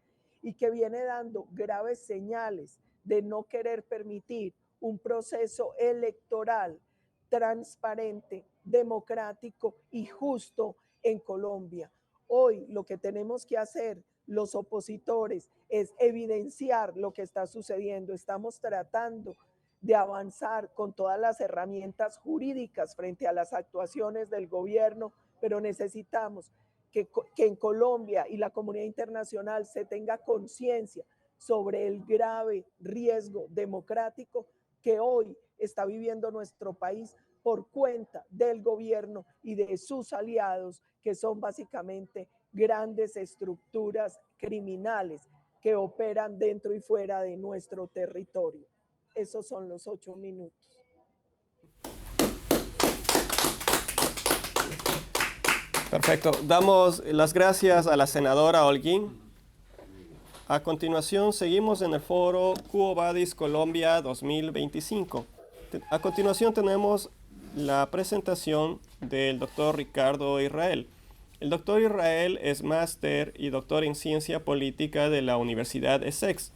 y que viene dando graves señales de no querer permitir un proceso electoral transparente, democrático y justo en Colombia. Hoy lo que tenemos que hacer los opositores es evidenciar lo que está sucediendo. Estamos tratando de avanzar con todas las herramientas jurídicas frente a las actuaciones del gobierno, pero necesitamos que en Colombia y la comunidad internacional se tenga conciencia sobre el grave riesgo democrático que hoy está viviendo nuestro país por cuenta del gobierno y de sus aliados, que son básicamente grandes estructuras criminales que operan dentro y fuera de nuestro territorio. Esos son los 8 minutos. Perfecto. Damos las gracias a la senadora Holguín. A continuación, seguimos en el foro Quo Vadis Colombia 2025. A continuación tenemos la presentación del doctor Ricardo Israel. El doctor Israel es máster y doctor en ciencia política de la Universidad ESSEX.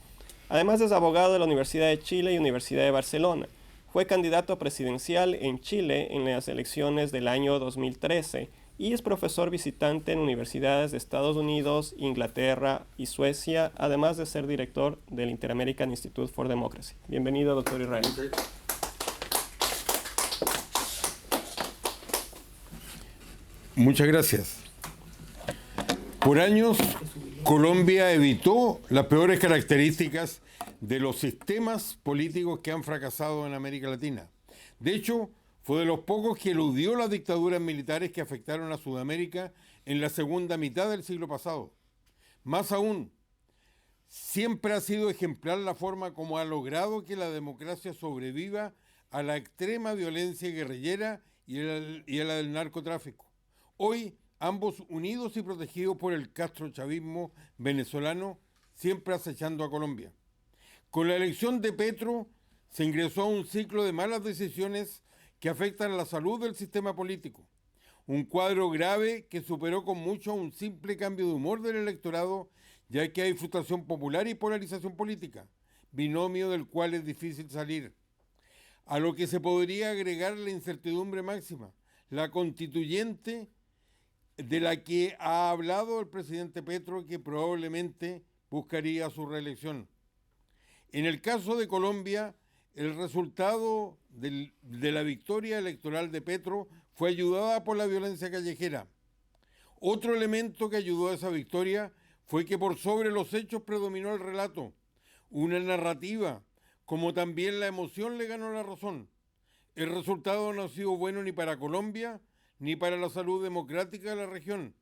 Además es abogado de la Universidad de Chile y Universidad de Barcelona. Fue candidato presidencial en Chile en las elecciones del año 2013 y es profesor visitante en universidades de Estados Unidos, Inglaterra y Suecia, además de ser director del Inter-American Institute for Democracy. Bienvenido, doctor Israel. Muchas gracias. Por años, Colombia evitó las peores características de los sistemas políticos que han fracasado en América Latina. De hecho, fue de los pocos que eludió las dictaduras militares que afectaron a Sudamérica en la segunda mitad del siglo pasado. Más aún, siempre ha sido ejemplar la forma como ha logrado que la democracia sobreviva a la extrema violencia guerrillera y a la del narcotráfico. Hoy, ambos unidos y protegidos por el castrochavismo venezolano, siempre acechando a Colombia. Con la elección de Petro, se ingresó a un ciclo de malas decisiones que afectan a la salud del sistema político. Un cuadro grave que superó con mucho un simple cambio de humor del electorado, ya que hay frustración popular y polarización política, binomio del cual es difícil salir. A lo que se podría agregar la incertidumbre máxima, la constituyente de la que ha hablado el presidente Petro, que probablemente buscaría su reelección. En el caso de Colombia, el resultado de la victoria electoral de Petro fue ayudada por la violencia callejera. Otro elemento que ayudó a esa victoria fue que por sobre los hechos predominó el relato, una narrativa, como también la emoción le ganó la razón. El resultado no ha sido bueno ni para Colombia, ni para la salud democrática de la región,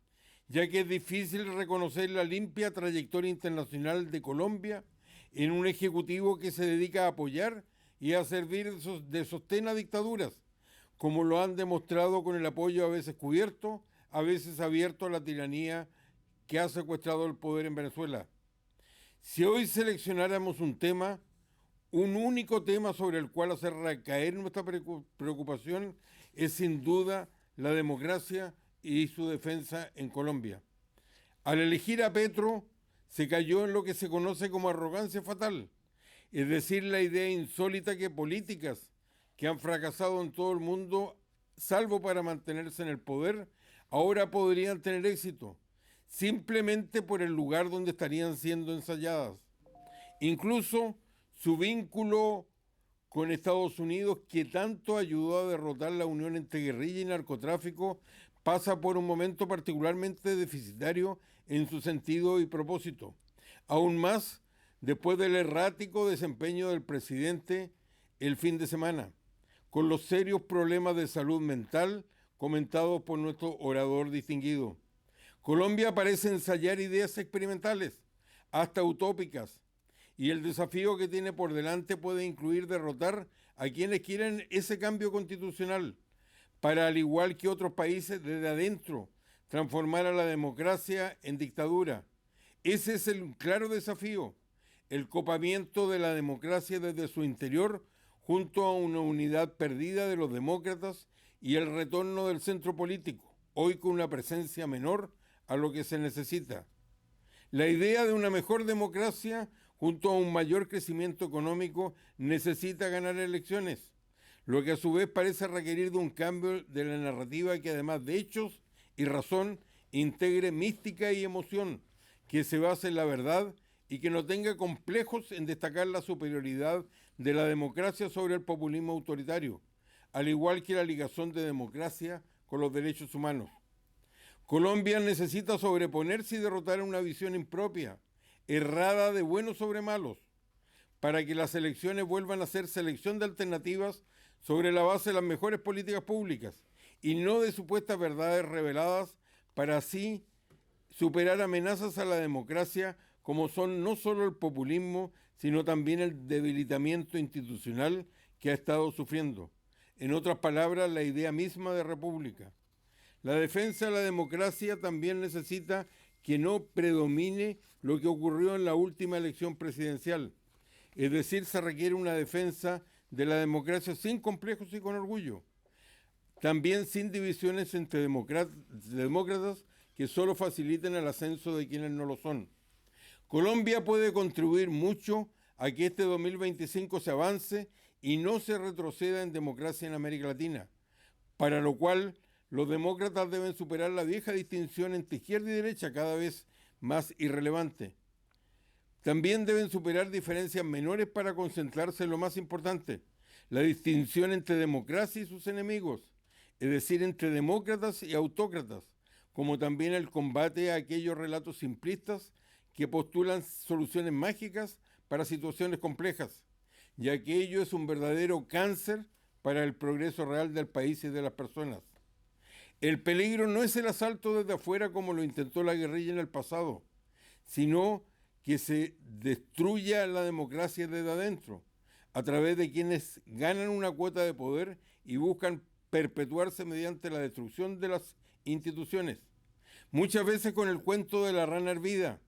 ya que es difícil reconocer la limpia trayectoria internacional de Colombia en un ejecutivo que se dedica a apoyar y a servir de sostén a dictaduras, como lo han demostrado con el apoyo a veces cubierto, a veces abierto a la tiranía que ha secuestrado el poder en Venezuela. Si hoy seleccionáramos un tema, un único tema sobre el cual hacer recaer nuestra preocupación, es sin duda la democracia y su defensa en Colombia. Al elegir a Petro, se cayó en lo que se conoce como arrogancia fatal, es decir, la idea insólita que políticas que han fracasado en todo el mundo, salvo para mantenerse en el poder, ahora podrían tener éxito, simplemente por el lugar donde estarían siendo ensayadas. Incluso su vínculo con Estados Unidos, que tanto ayudó a derrotar la unión entre guerrilla y narcotráfico, pasa por un momento particularmente deficitario en su sentido y propósito. Aún más después del errático desempeño del presidente el fin de semana, con los serios problemas de salud mental comentados por nuestro orador distinguido. Colombia parece ensayar ideas experimentales, hasta utópicas, y el desafío que tiene por delante puede incluir derrotar a quienes quieren ese cambio constitucional, para, al igual que otros países, desde adentro, transformar a la democracia en dictadura. Ese es el claro desafío, el copamiento de la democracia desde su interior, junto a una unidad perdida de los demócratas y el retorno del centro político, hoy con una presencia menor a lo que se necesita. La idea de una mejor democracia junto a un mayor crecimiento económico necesita ganar elecciones, lo que a su vez parece requerir de un cambio de la narrativa que, además de hechos y razón, integre mística y emoción, que se base en la verdad y que no tenga complejos en destacar la superioridad de la democracia sobre el populismo autoritario, al igual que la ligación de democracia con los derechos humanos. Colombia necesita sobreponerse y derrotar una visión impropia, errada de buenos sobre malos, para que las elecciones vuelvan a ser selección de alternativas sobre la base de las mejores políticas públicas y no de supuestas verdades reveladas, para así superar amenazas a la democracia como son no solo el populismo, sino también el debilitamiento institucional que ha estado sufriendo. En otras palabras, la idea misma de república. La defensa de la democracia también necesita que no predomine lo que ocurrió en la última elección presidencial. Es decir, se requiere una defensa de la democracia sin complejos y con orgullo. También sin divisiones entre demócratas que solo faciliten el ascenso de quienes no lo son. Colombia puede contribuir mucho a que este 2025 se avance y no se retroceda en democracia en América Latina, para lo cual los demócratas deben superar la vieja distinción entre izquierda y derecha, cada vez más irrelevante. También deben superar diferencias menores para concentrarse en lo más importante, la distinción entre democracia y sus enemigos, es decir, entre demócratas y autócratas, como también el combate a aquellos relatos simplistas que postulan soluciones mágicas para situaciones complejas, ya que ello es un verdadero cáncer para el progreso real del país y de las personas. El peligro no es el asalto desde afuera como lo intentó la guerrilla en el pasado, sino que se destruya la democracia desde adentro, a través de quienes ganan una cuota de poder y buscan perpetuarse mediante la destrucción de las instituciones. Muchas veces con el cuento de la rana hervida,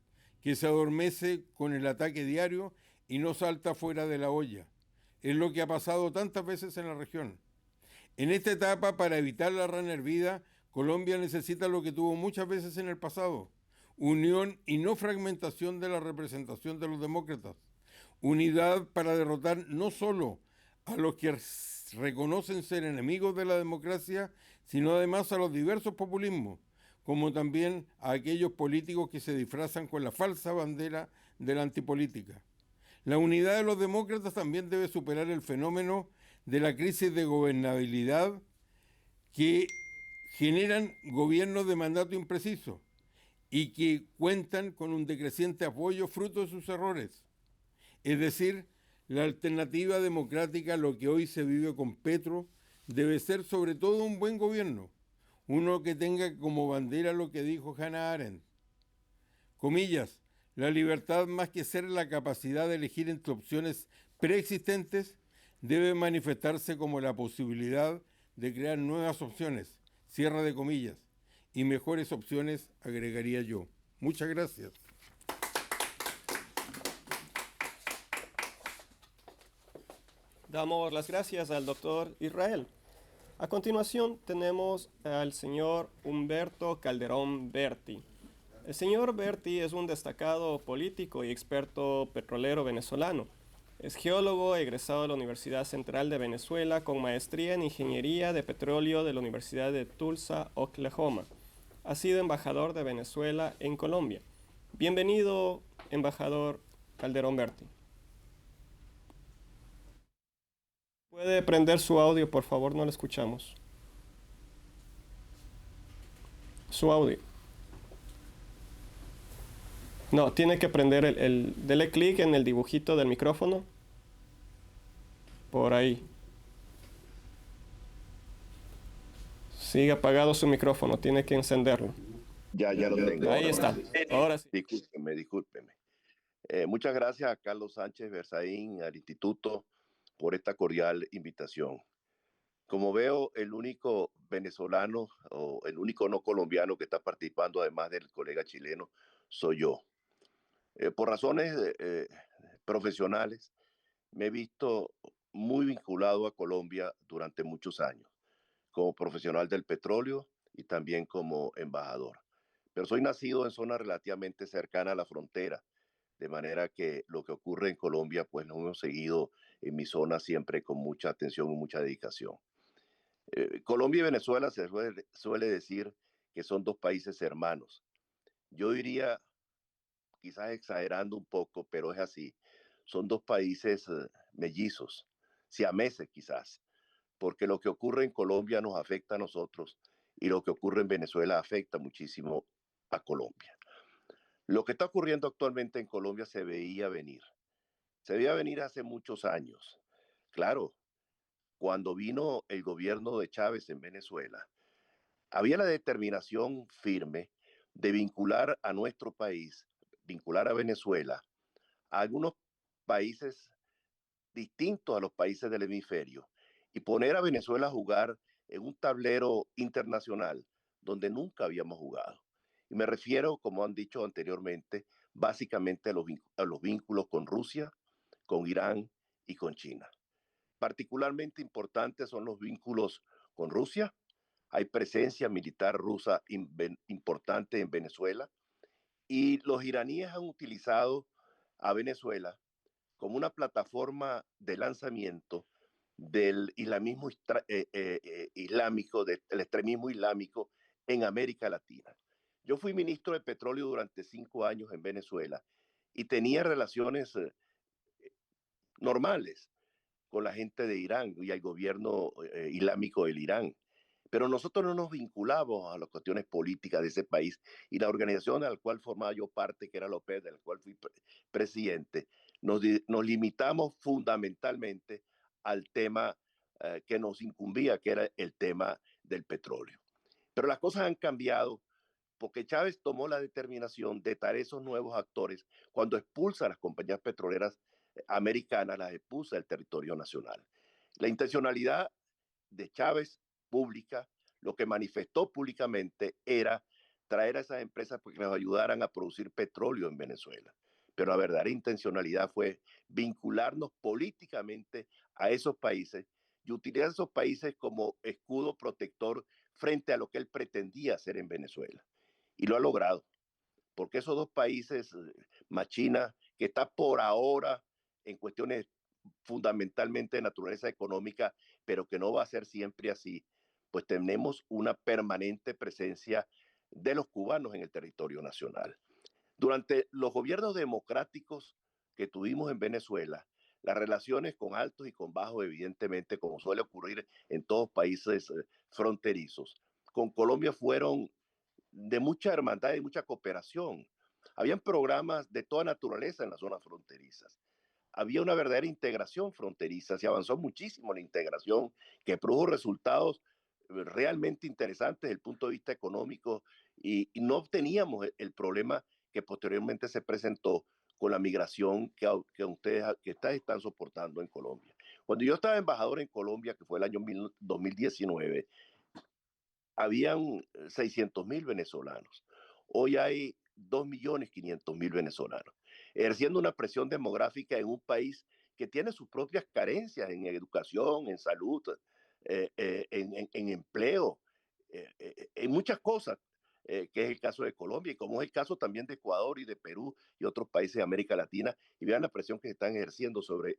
que se adormece con el ataque diario y no salta fuera de la olla. Es lo que ha pasado tantas veces en la región. En esta etapa, para evitar la rana hervida, Colombia necesita lo que tuvo muchas veces en el pasado: unión y no fragmentación de la representación de los demócratas. Unidad para derrotar no solo a los que reconocen ser enemigos de la democracia, sino además a los diversos populismos, como también a aquellos políticos que se disfrazan con la falsa bandera de la antipolítica. La unidad de los demócratas también debe superar el fenómeno de la crisis de gobernabilidad que generan gobiernos de mandato impreciso y que cuentan con un decreciente apoyo fruto de sus errores. Es decir, la alternativa democrática a lo que hoy se vive con Petro debe ser sobre todo un buen gobierno, uno que tenga como bandera lo que dijo Hannah Arendt. Comillas, la libertad, más que ser la capacidad de elegir entre opciones preexistentes, debe manifestarse como la posibilidad de crear nuevas opciones, cierre de comillas, y mejores opciones, agregaría yo. Muchas gracias. Damos las gracias al doctor Israel. A continuación tenemos al señor Humberto Calderón Berti. El señor Berti es un destacado político y experto petrolero venezolano. Es geólogo egresado de la Universidad Central de Venezuela con maestría en Ingeniería de Petróleo de la Universidad de Tulsa, Oklahoma. Ha sido embajador de Venezuela en Colombia. Bienvenido, embajador Calderón Berti. ¿Puede prender su audio, por favor? No lo escuchamos. Su audio. No, tiene que prender dele clic en el dibujito del micrófono. Por ahí. Sigue apagado su micrófono, tiene que encenderlo. Ya lo tengo. Ahí está. Ahora sí. Discúlpeme. Muchas gracias a Carlos Sánchez Berzaín, al Instituto, por esta cordial invitación. Como veo, el único venezolano o el único no colombiano que está participando, además del colega chileno, soy yo. Por razones profesionales, me he visto muy vinculado a Colombia durante muchos años, como profesional del petróleo y también como embajador. Pero soy nacido en zona relativamente cercana a la frontera, de manera que lo que ocurre en Colombia, pues lo hemos seguido en mi zona siempre con mucha atención y mucha dedicación. Colombia y Venezuela se suele decir que son dos países hermanos. Yo diría, quizás exagerando un poco, pero es así. Son dos países mellizos, siameses quizás, porque lo que ocurre en Colombia nos afecta a nosotros y lo que ocurre en Venezuela afecta muchísimo a Colombia. Lo que está ocurriendo actualmente en Colombia se veía venir. Se veía venir hace muchos años. Claro, cuando vino el gobierno de Chávez en Venezuela, había la determinación firme de vincular a nuestro país, vincular a Venezuela, a algunos países distintos a los países del hemisferio y poner a Venezuela a jugar en un tablero internacional donde nunca habíamos jugado. Y me refiero, como han dicho anteriormente, básicamente a los vínculos con Rusia, con Irán y con China. Particularmente importantes son los vínculos con Rusia. Hay presencia militar rusa importante en Venezuela y los iraníes han utilizado a Venezuela como una plataforma de lanzamiento del islamismo islámico, del extremismo islámico en América Latina. Yo fui ministro de Petróleo durante 5 años en Venezuela y tenía relaciones normales con la gente de Irán y el gobierno islámico del Irán. Pero nosotros no nos vinculamos a las cuestiones políticas de ese país y la organización a la cual formaba yo parte, que era la OPEP, de la cual fui presidente, nos limitamos fundamentalmente al tema que nos incumbía, que era el tema del petróleo. Pero las cosas han cambiado porque Chávez tomó la determinación de traer esos nuevos actores cuando expulsa a las compañías petroleras americanas, las expulsa del territorio nacional. La intencionalidad de Chávez pública, lo que manifestó públicamente era traer a esas empresas para que nos ayudaran a producir petróleo en Venezuela. Pero la verdadera intencionalidad fue vincularnos políticamente a esos países y utilizar esos países como escudo protector frente a lo que él pretendía hacer en Venezuela. Y lo ha logrado, porque esos dos países, más China, que está por ahora en cuestiones fundamentalmente de naturaleza económica, pero que no va a ser siempre así, pues tenemos una permanente presencia de los cubanos en el territorio nacional. Durante los gobiernos democráticos que tuvimos en Venezuela, las relaciones con altos y con bajos, evidentemente, como suele ocurrir en todos países fronterizos, con Colombia fueron de mucha hermandad y mucha cooperación. Habían programas de toda naturaleza en las zonas fronterizas. Había una verdadera integración fronteriza, se avanzó muchísimo en la integración que produjo resultados realmente interesantes desde el punto de vista económico y no teníamos el problema que posteriormente se presentó con la migración que ustedes están soportando en Colombia. Cuando yo estaba embajador en Colombia, que fue el año 2019, habían 600,000 venezolanos. Hoy hay 2,500,000 venezolanos, ejerciendo una presión demográfica en un país que tiene sus propias carencias en educación, en salud, en empleo, en muchas cosas, que es el caso de Colombia y como es el caso también de Ecuador y de Perú y otros países de América Latina, y vean la presión que se están ejerciendo sobre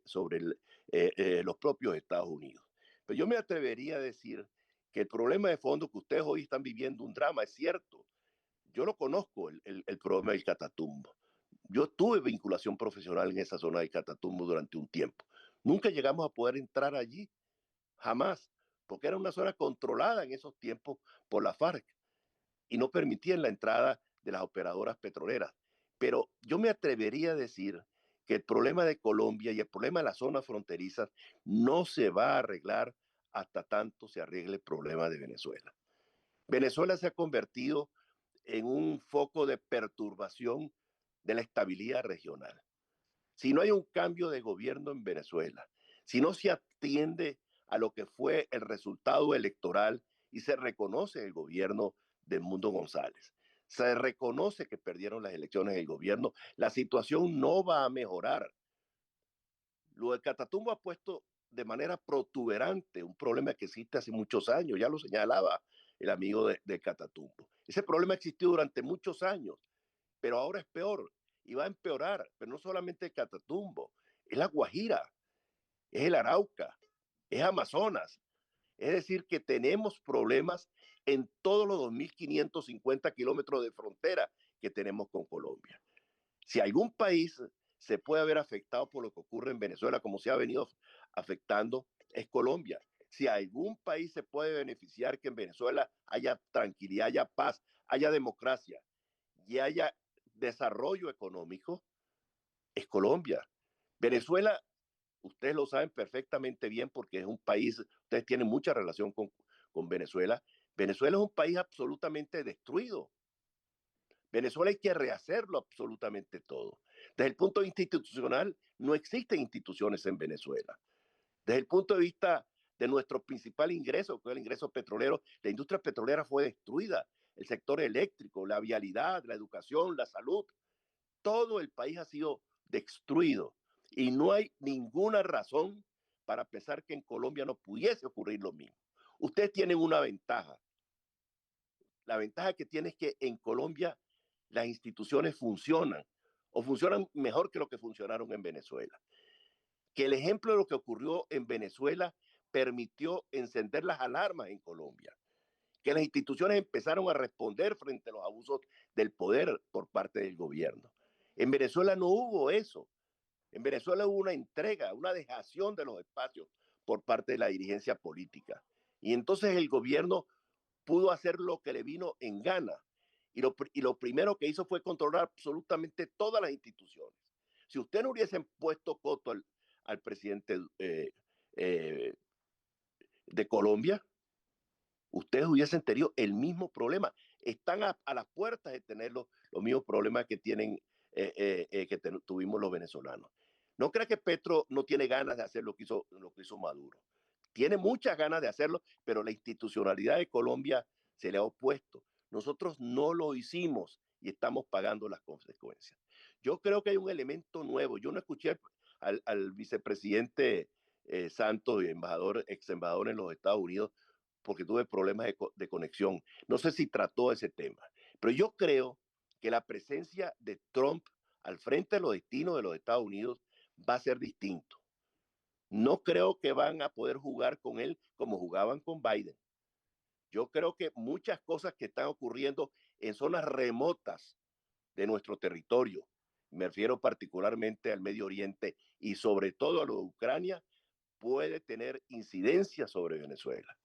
los propios Estados Unidos. Pero yo me atrevería a decir que el problema de fondo que ustedes hoy están viviendo, un drama, es cierto. Yo lo conozco, el problema del Catatumbo. Yo tuve vinculación profesional en esa zona del Catatumbo durante un tiempo. Nunca llegamos a poder entrar allí, jamás, porque era una zona controlada en esos tiempos por la FARC y no permitían la entrada de las operadoras petroleras. Pero yo me atrevería a decir que el problema de Colombia y el problema de las zonas fronterizas no se va a arreglar hasta tanto se arregle el problema de Venezuela. Venezuela se ha convertido en un foco de perturbación de la estabilidad regional. Si no hay un cambio de gobierno en Venezuela, si no se atiende a lo que fue el resultado electoral y se reconoce el gobierno de Edmundo González, se reconoce que perdieron las elecciones del gobierno, la situación no va a mejorar. Lo del Catatumbo ha puesto de manera protuberante un problema que existe hace muchos años, ya lo señalaba el amigo de Catatumbo. Ese problema existió durante muchos años, pero ahora es peor y va a empeorar, pero no solamente el Catatumbo, es la Guajira, es el Arauca, es Amazonas. Es decir, que tenemos problemas en todos los 2.550 kilómetros de frontera que tenemos con Colombia. Si algún país se puede haber afectado por lo que ocurre en Venezuela, como se ha venido afectando, es Colombia. Si algún país se puede beneficiar que en Venezuela haya tranquilidad, haya paz, haya democracia y haya desarrollo económico, es Colombia. Venezuela, ustedes lo saben perfectamente bien porque es un país, ustedes tienen mucha relación con Venezuela. Venezuela es un país absolutamente destruido. Venezuela hay que rehacerlo absolutamente todo. Desde el punto de vista institucional, no existen instituciones en Venezuela. Desde el punto de vista de nuestro principal ingreso, que es el ingreso petrolero, la industria petrolera fue destruida. el sector eléctrico, la vialidad, la educación, la salud. Todo el país ha sido destruido y no hay ninguna razón para pensar que en Colombia no pudiese ocurrir lo mismo. Ustedes tienen una ventaja. La ventaja que tiene es que en Colombia las instituciones funcionan o funcionan mejor que lo que funcionaron en Venezuela. Que el ejemplo de lo que ocurrió en Venezuela permitió encender las alarmas en Colombia. Que las instituciones empezaron a responder frente a los abusos del poder por parte del gobierno. En Venezuela no hubo eso. En Venezuela hubo una entrega, una dejación de los espacios por parte de la dirigencia política. Y entonces el gobierno pudo hacer lo que le vino en gana. Y lo primero que hizo fue controlar absolutamente todas las instituciones. Si usted no hubiesen puesto coto al presidente de Colombia, ustedes hubiesen tenido el mismo problema. Están a las puertas de tener los mismos problemas que tuvimos los venezolanos. No crea que Petro no tiene ganas de hacer lo que hizo Maduro. Tiene muchas ganas de hacerlo, pero la institucionalidad de Colombia se le ha opuesto. Nosotros no lo hicimos y estamos pagando las consecuencias. Yo creo que hay un elemento nuevo. Yo no escuché al vicepresidente Santos, ex embajador en los Estados Unidos, porque tuve problemas de conexión. No sé si trató ese tema, pero yo creo que la presencia de Trump al frente de los destinos de los Estados Unidos va a ser distinto. No creo que van a poder jugar con él como jugaban con Biden. Yo creo que muchas cosas que están ocurriendo en zonas remotas de nuestro territorio, me refiero particularmente al Medio Oriente y sobre todo a lo de Ucrania, puede tener incidencia sobre Venezuela,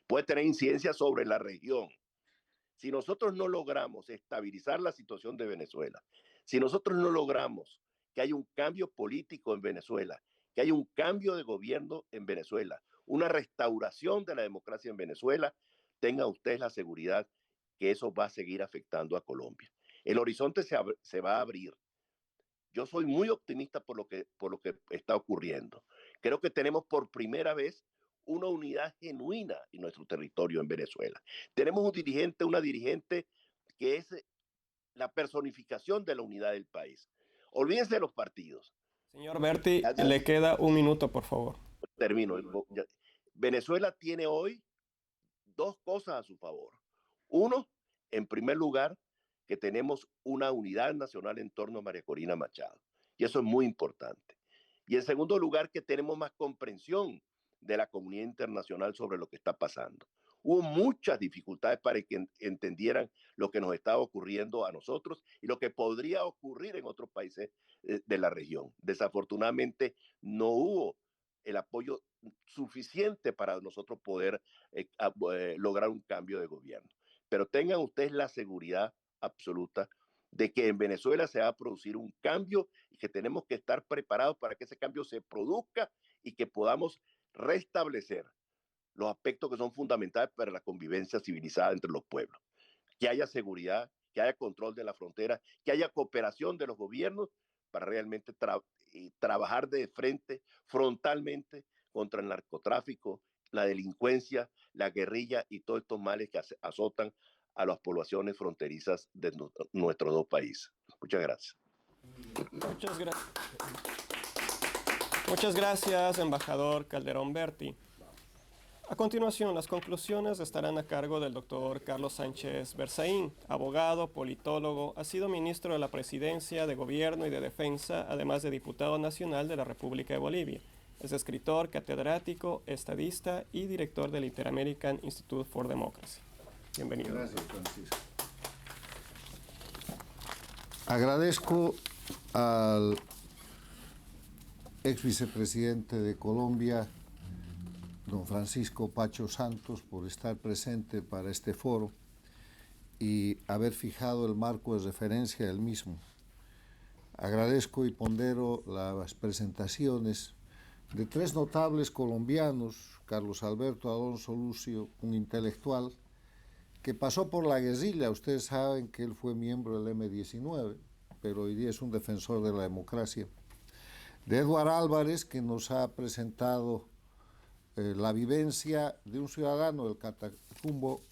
puede tener incidencia sobre la región. Si nosotros no logramos estabilizar la situación de Venezuela, si nosotros no logramos que haya un cambio político en Venezuela, que haya un cambio de gobierno en Venezuela, una restauración de la democracia en Venezuela, tengan ustedes la seguridad que eso va a seguir afectando a Colombia. El horizonte se va a abrir. Yo soy muy optimista por lo que está ocurriendo. Creo que tenemos por primera vez una unidad genuina en nuestro territorio en Venezuela. Tenemos una dirigente que es la personificación de la unidad del país. Olvídense de los partidos. Señor Berti, le queda un minuto, por favor. Termino. Venezuela tiene hoy dos cosas a su favor. Uno, en primer lugar, que tenemos una unidad nacional en torno a María Corina Machado. Y eso es muy importante. Y en segundo lugar, que tenemos más comprensión de la comunidad internacional sobre lo que está pasando. Hubo muchas dificultades para que entendieran lo que nos estaba ocurriendo a nosotros y lo que podría ocurrir en otros países de la región. Desafortunadamente, no hubo el apoyo suficiente para nosotros poder lograr un cambio de gobierno. Pero tengan ustedes la seguridad absoluta de que en Venezuela se va a producir un cambio y que tenemos que estar preparados para que ese cambio se produzca y que podamos restablecer los aspectos que son fundamentales para la convivencia civilizada entre los pueblos. Que haya seguridad, que haya control de la frontera, que haya cooperación de los gobiernos para realmente trabajar de frente, frontalmente, contra el narcotráfico, la delincuencia, la guerrilla y todos estos males que azotan a las poblaciones fronterizas de nuestros dos países. Muchas gracias. Muchas gracias, embajador Calderón Berti. A continuación, las conclusiones estarán a cargo del doctor Carlos Sánchez Berzaín, abogado, politólogo, ha sido ministro de la Presidencia de Gobierno y de Defensa, además de diputado nacional de la República de Bolivia. Es escritor, catedrático, estadista y director del Inter-American Institute for Democracy. Bienvenido. Gracias, Francisco. Agradezco al ex vicepresidente de Colombia, don Francisco Pacho Santos, por estar presente para este foro y haber fijado el marco de referencia del mismo. Agradezco y pondero las presentaciones de tres notables colombianos: Carlos Alberto Alonso Lucio, un intelectual que pasó por la guerrilla. Ustedes saben que él fue miembro del M-19, pero hoy día es un defensor de la democracia. De Eduardo Álvarez, que nos ha presentado la vivencia de un ciudadano del Catatumbo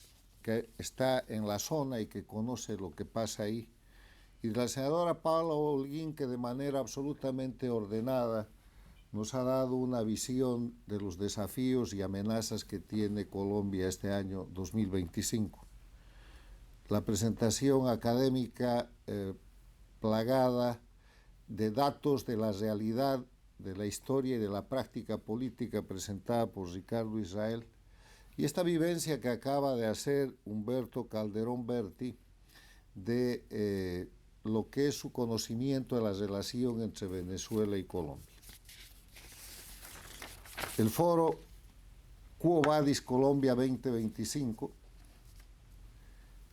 que está en la zona y que conoce lo que pasa ahí, y de la senadora Paula Holguín, que de manera absolutamente ordenada nos ha dado una visión de los desafíos y amenazas que tiene Colombia este año 2025. La presentación académica plagada de datos de la realidad, de la historia y de la práctica política presentada por Ricardo Israel, y esta vivencia que acaba de hacer Humberto Calderón Berti de lo que es su conocimiento de la relación entre Venezuela y Colombia. El foro Quo Vadis Colombia 2025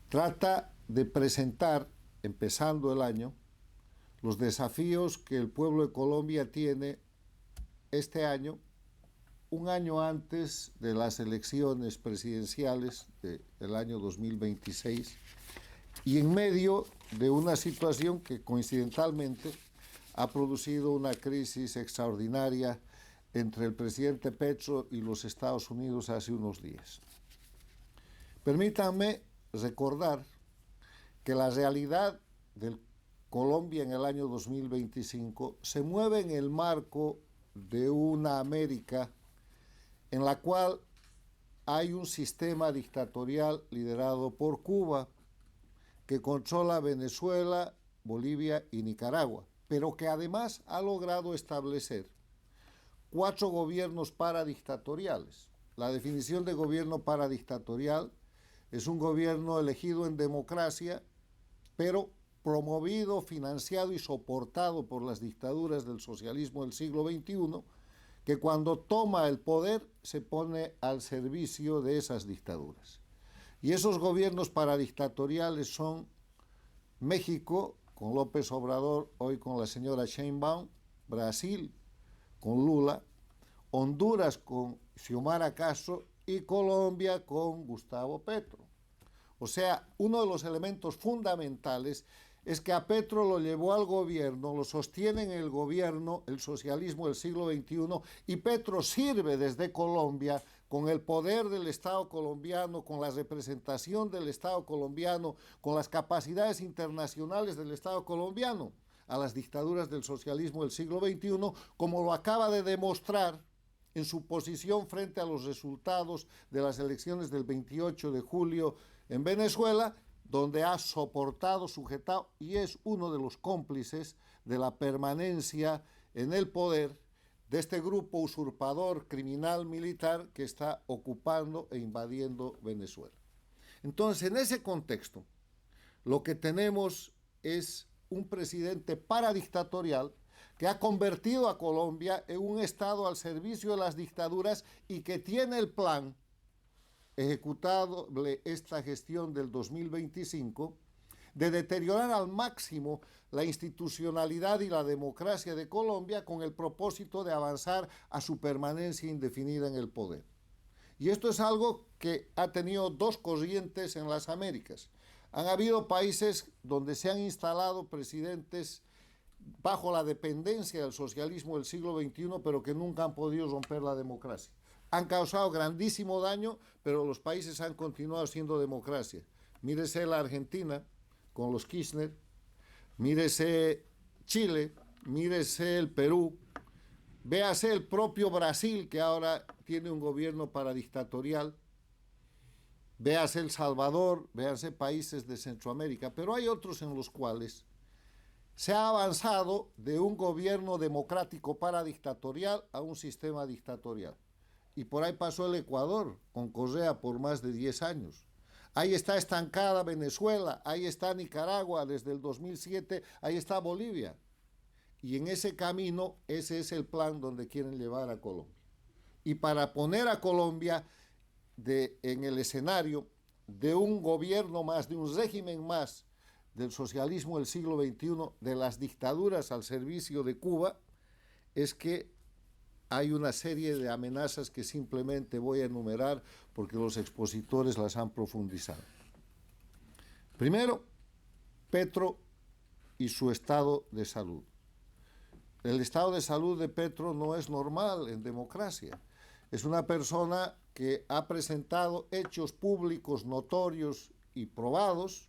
trata de presentar, empezando el año, los desafíos que el pueblo de Colombia tiene este año, un año antes de las elecciones presidenciales del año 2026, y en medio de una situación que coincidentalmente ha producido una crisis extraordinaria entre el presidente Petro y los Estados Unidos hace unos días. Permítanme recordar que la realidad de Colombia en el año 2025 se mueve en el marco de una América en la cual hay un sistema dictatorial liderado por Cuba que controla Venezuela, Bolivia y Nicaragua, pero que además ha logrado establecer 4 gobiernos paradictatoriales. La definición de gobierno paradictatorial es un gobierno elegido en democracia, pero promovido, financiado y soportado por las dictaduras del socialismo del siglo XXI, que cuando toma el poder se pone al servicio de esas dictaduras. Y esos gobiernos paradictatoriales son México, con López Obrador, hoy con la señora Sheinbaum, Brasil, con Lula, Honduras con Xiomara Castro y Colombia con Gustavo Petro. O sea, uno de los elementos fundamentales es que a Petro lo llevó al gobierno, lo sostiene en el gobierno el socialismo del siglo XXI, y Petro sirve desde Colombia con el poder del Estado colombiano, con la representación del Estado colombiano, con las capacidades internacionales del Estado colombiano a las dictaduras del socialismo del siglo XXI, como lo acaba de demostrar en su posición frente a los resultados de las elecciones del 28 de julio en Venezuela, donde ha soportado, sujetado y es uno de los cómplices de la permanencia en el poder de este grupo usurpador criminal militar que está ocupando e invadiendo Venezuela. Entonces, en ese contexto, lo que tenemos es un presidente paradictatorial que ha convertido a Colombia en un Estado al servicio de las dictaduras y que tiene el plan ejecutado esta gestión del 2025 de deteriorar al máximo la institucionalidad y la democracia de Colombia con el propósito de avanzar a su permanencia indefinida en el poder. Y esto es algo que ha tenido 2 corrientes en las Américas. Han habido países donde se han instalado presidentes bajo la dependencia del socialismo del siglo XXI, pero que nunca han podido romper la democracia. Han causado grandísimo daño, pero los países han continuado siendo democracia. Mírese la Argentina con los Kirchner, mírese Chile, mírese el Perú, véase el propio Brasil, que ahora tiene un gobierno paradictatorial, véase El Salvador, véase países de Centroamérica, pero hay otros en los cuales se ha avanzado de un gobierno democrático paradictatorial a un sistema dictatorial. Y por ahí pasó el Ecuador, con Correa por más de 10 años. Ahí está estancada Venezuela, ahí está Nicaragua desde el 2007, ahí está Bolivia. Y en ese camino, ese es el plan donde quieren llevar a Colombia. Y para poner a Colombia en el escenario de un gobierno más, de un régimen más del socialismo del siglo XXI, de las dictaduras al servicio de Cuba, es que hay una serie de amenazas que simplemente voy a enumerar porque los expositores las han profundizado. Primero, Petro y su estado de salud. El estado de salud de Petro no es normal en democracia. Es una persona que ha presentado hechos públicos notorios y probados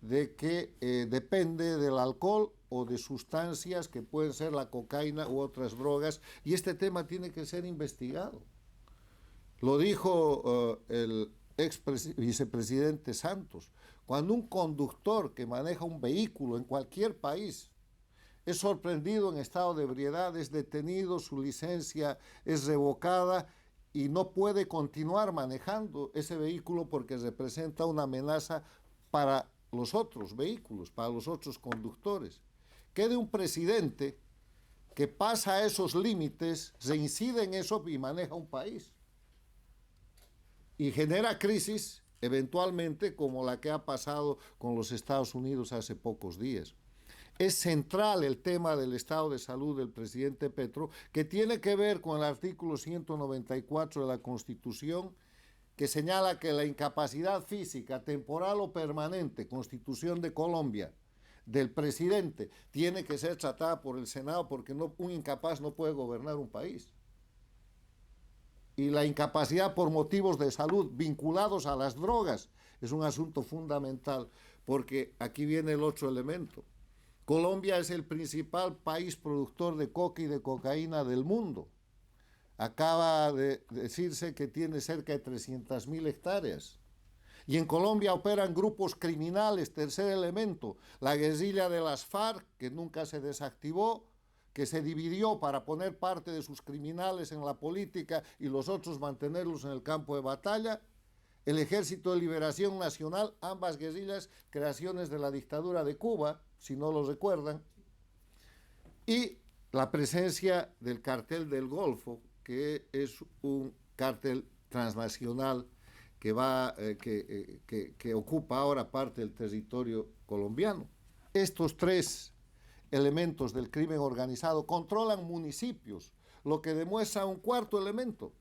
de que depende del alcohol o de sustancias que pueden ser la cocaína u otras drogas, y este tema tiene que ser investigado. Lo dijo el ex vicepresidente Santos. Cuando un conductor que maneja un vehículo en cualquier país es sorprendido en estado de ebriedad, es detenido, su licencia es revocada y no puede continuar manejando ese vehículo porque representa una amenaza para los otros vehículos, para los otros conductores. ¿Qué de un presidente que pasa esos límites, reincide en eso y maneja un país? Y genera crisis, eventualmente, como la que ha pasado con los Estados Unidos hace pocos días. Es central el tema del estado de salud del presidente Petro, que tiene que ver con el artículo 194 de la Constitución, que señala que la incapacidad física, temporal o permanente, Constitución de Colombia, del presidente, tiene que ser tratada por el Senado, porque un incapaz no puede gobernar un país. Y la incapacidad por motivos de salud vinculados a las drogas es un asunto fundamental, porque aquí viene el otro elemento. Colombia es el principal país productor de coca y de cocaína del mundo. Acaba de decirse que tiene cerca de 300.000 hectáreas. Y en Colombia operan grupos criminales, tercer elemento, la guerrilla de las FARC, que nunca se desactivó, que se dividió para poner parte de sus criminales en la política y los otros mantenerlos en el campo de batalla, el Ejército de Liberación Nacional, ambas guerrillas creaciones de la dictadura de Cuba, si no lo recuerdan, y la presencia del Cartel del Golfo, que es un cártel transnacional que ocupa ahora parte del territorio colombiano. Estos tres elementos del crimen organizado controlan municipios, lo que demuestra un cuarto elemento.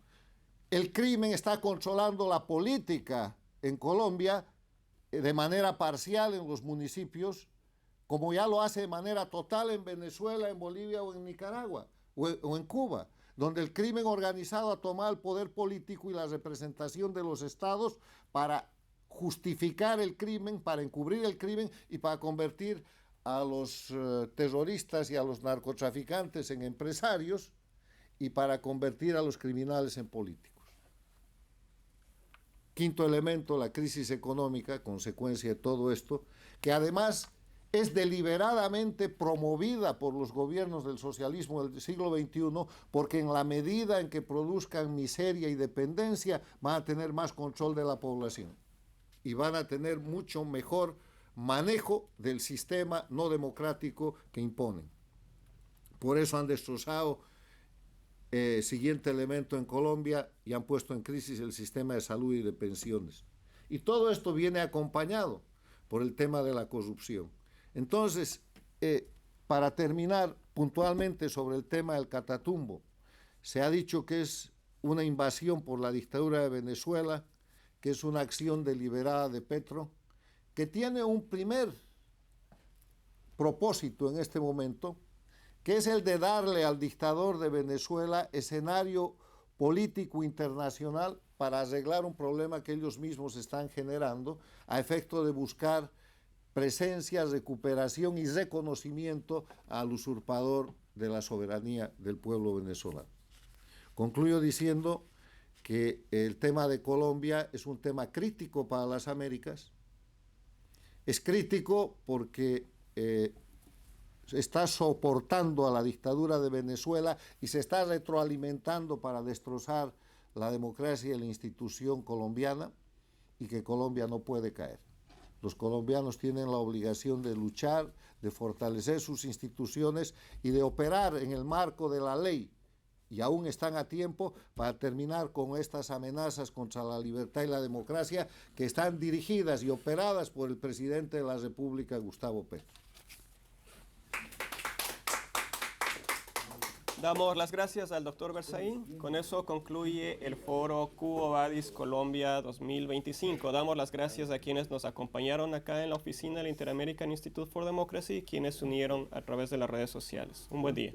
El crimen está controlando la política en Colombia de manera parcial en los municipios, como ya lo hace de manera total en Venezuela, en Bolivia o en Nicaragua o en Cuba, donde el crimen organizado ha tomado el poder político y la representación de los estados para justificar el crimen, para encubrir el crimen y para convertir a los terroristas y a los narcotraficantes en empresarios y para convertir a los criminales en políticos. Quinto elemento, la crisis económica, consecuencia de todo esto, que además es deliberadamente promovida por los gobiernos del socialismo del siglo XXI, porque en la medida en que produzcan miseria y dependencia, van a tener más control de la población y van a tener mucho mejor manejo del sistema no democrático que imponen. Por eso han destrozado, siguiente elemento, en Colombia, y han puesto en crisis el sistema de salud y de pensiones. Y todo esto viene acompañado por el tema de la corrupción. Entonces, para terminar puntualmente sobre el tema del Catatumbo, se ha dicho que es una invasión por la dictadura de Venezuela, que es una acción deliberada de Petro, que tiene un primer propósito en este momento, que es el de darle al dictador de Venezuela escenario político internacional para arreglar un problema que ellos mismos están generando a efecto de buscar presencia, recuperación y reconocimiento al usurpador de la soberanía del pueblo venezolano. Concluyo diciendo que el tema de Colombia es un tema crítico para las Américas. Es crítico porque está soportando a la dictadura de Venezuela y se está retroalimentando para destrozar la democracia y la institución colombiana, y que Colombia no puede caer. Los colombianos tienen la obligación de luchar, de fortalecer sus instituciones y de operar en el marco de la ley, y aún están a tiempo para terminar con estas amenazas contra la libertad y la democracia que están dirigidas y operadas por el presidente de la República, Gustavo Petro. Damos las gracias al doctor Berzaín. Con eso concluye el foro Quo Vadis Colombia 2025. Damos las gracias a quienes nos acompañaron acá en la oficina del Inter-American Institute for Democracy y quienes se unieron a través de las redes sociales. Un buen día.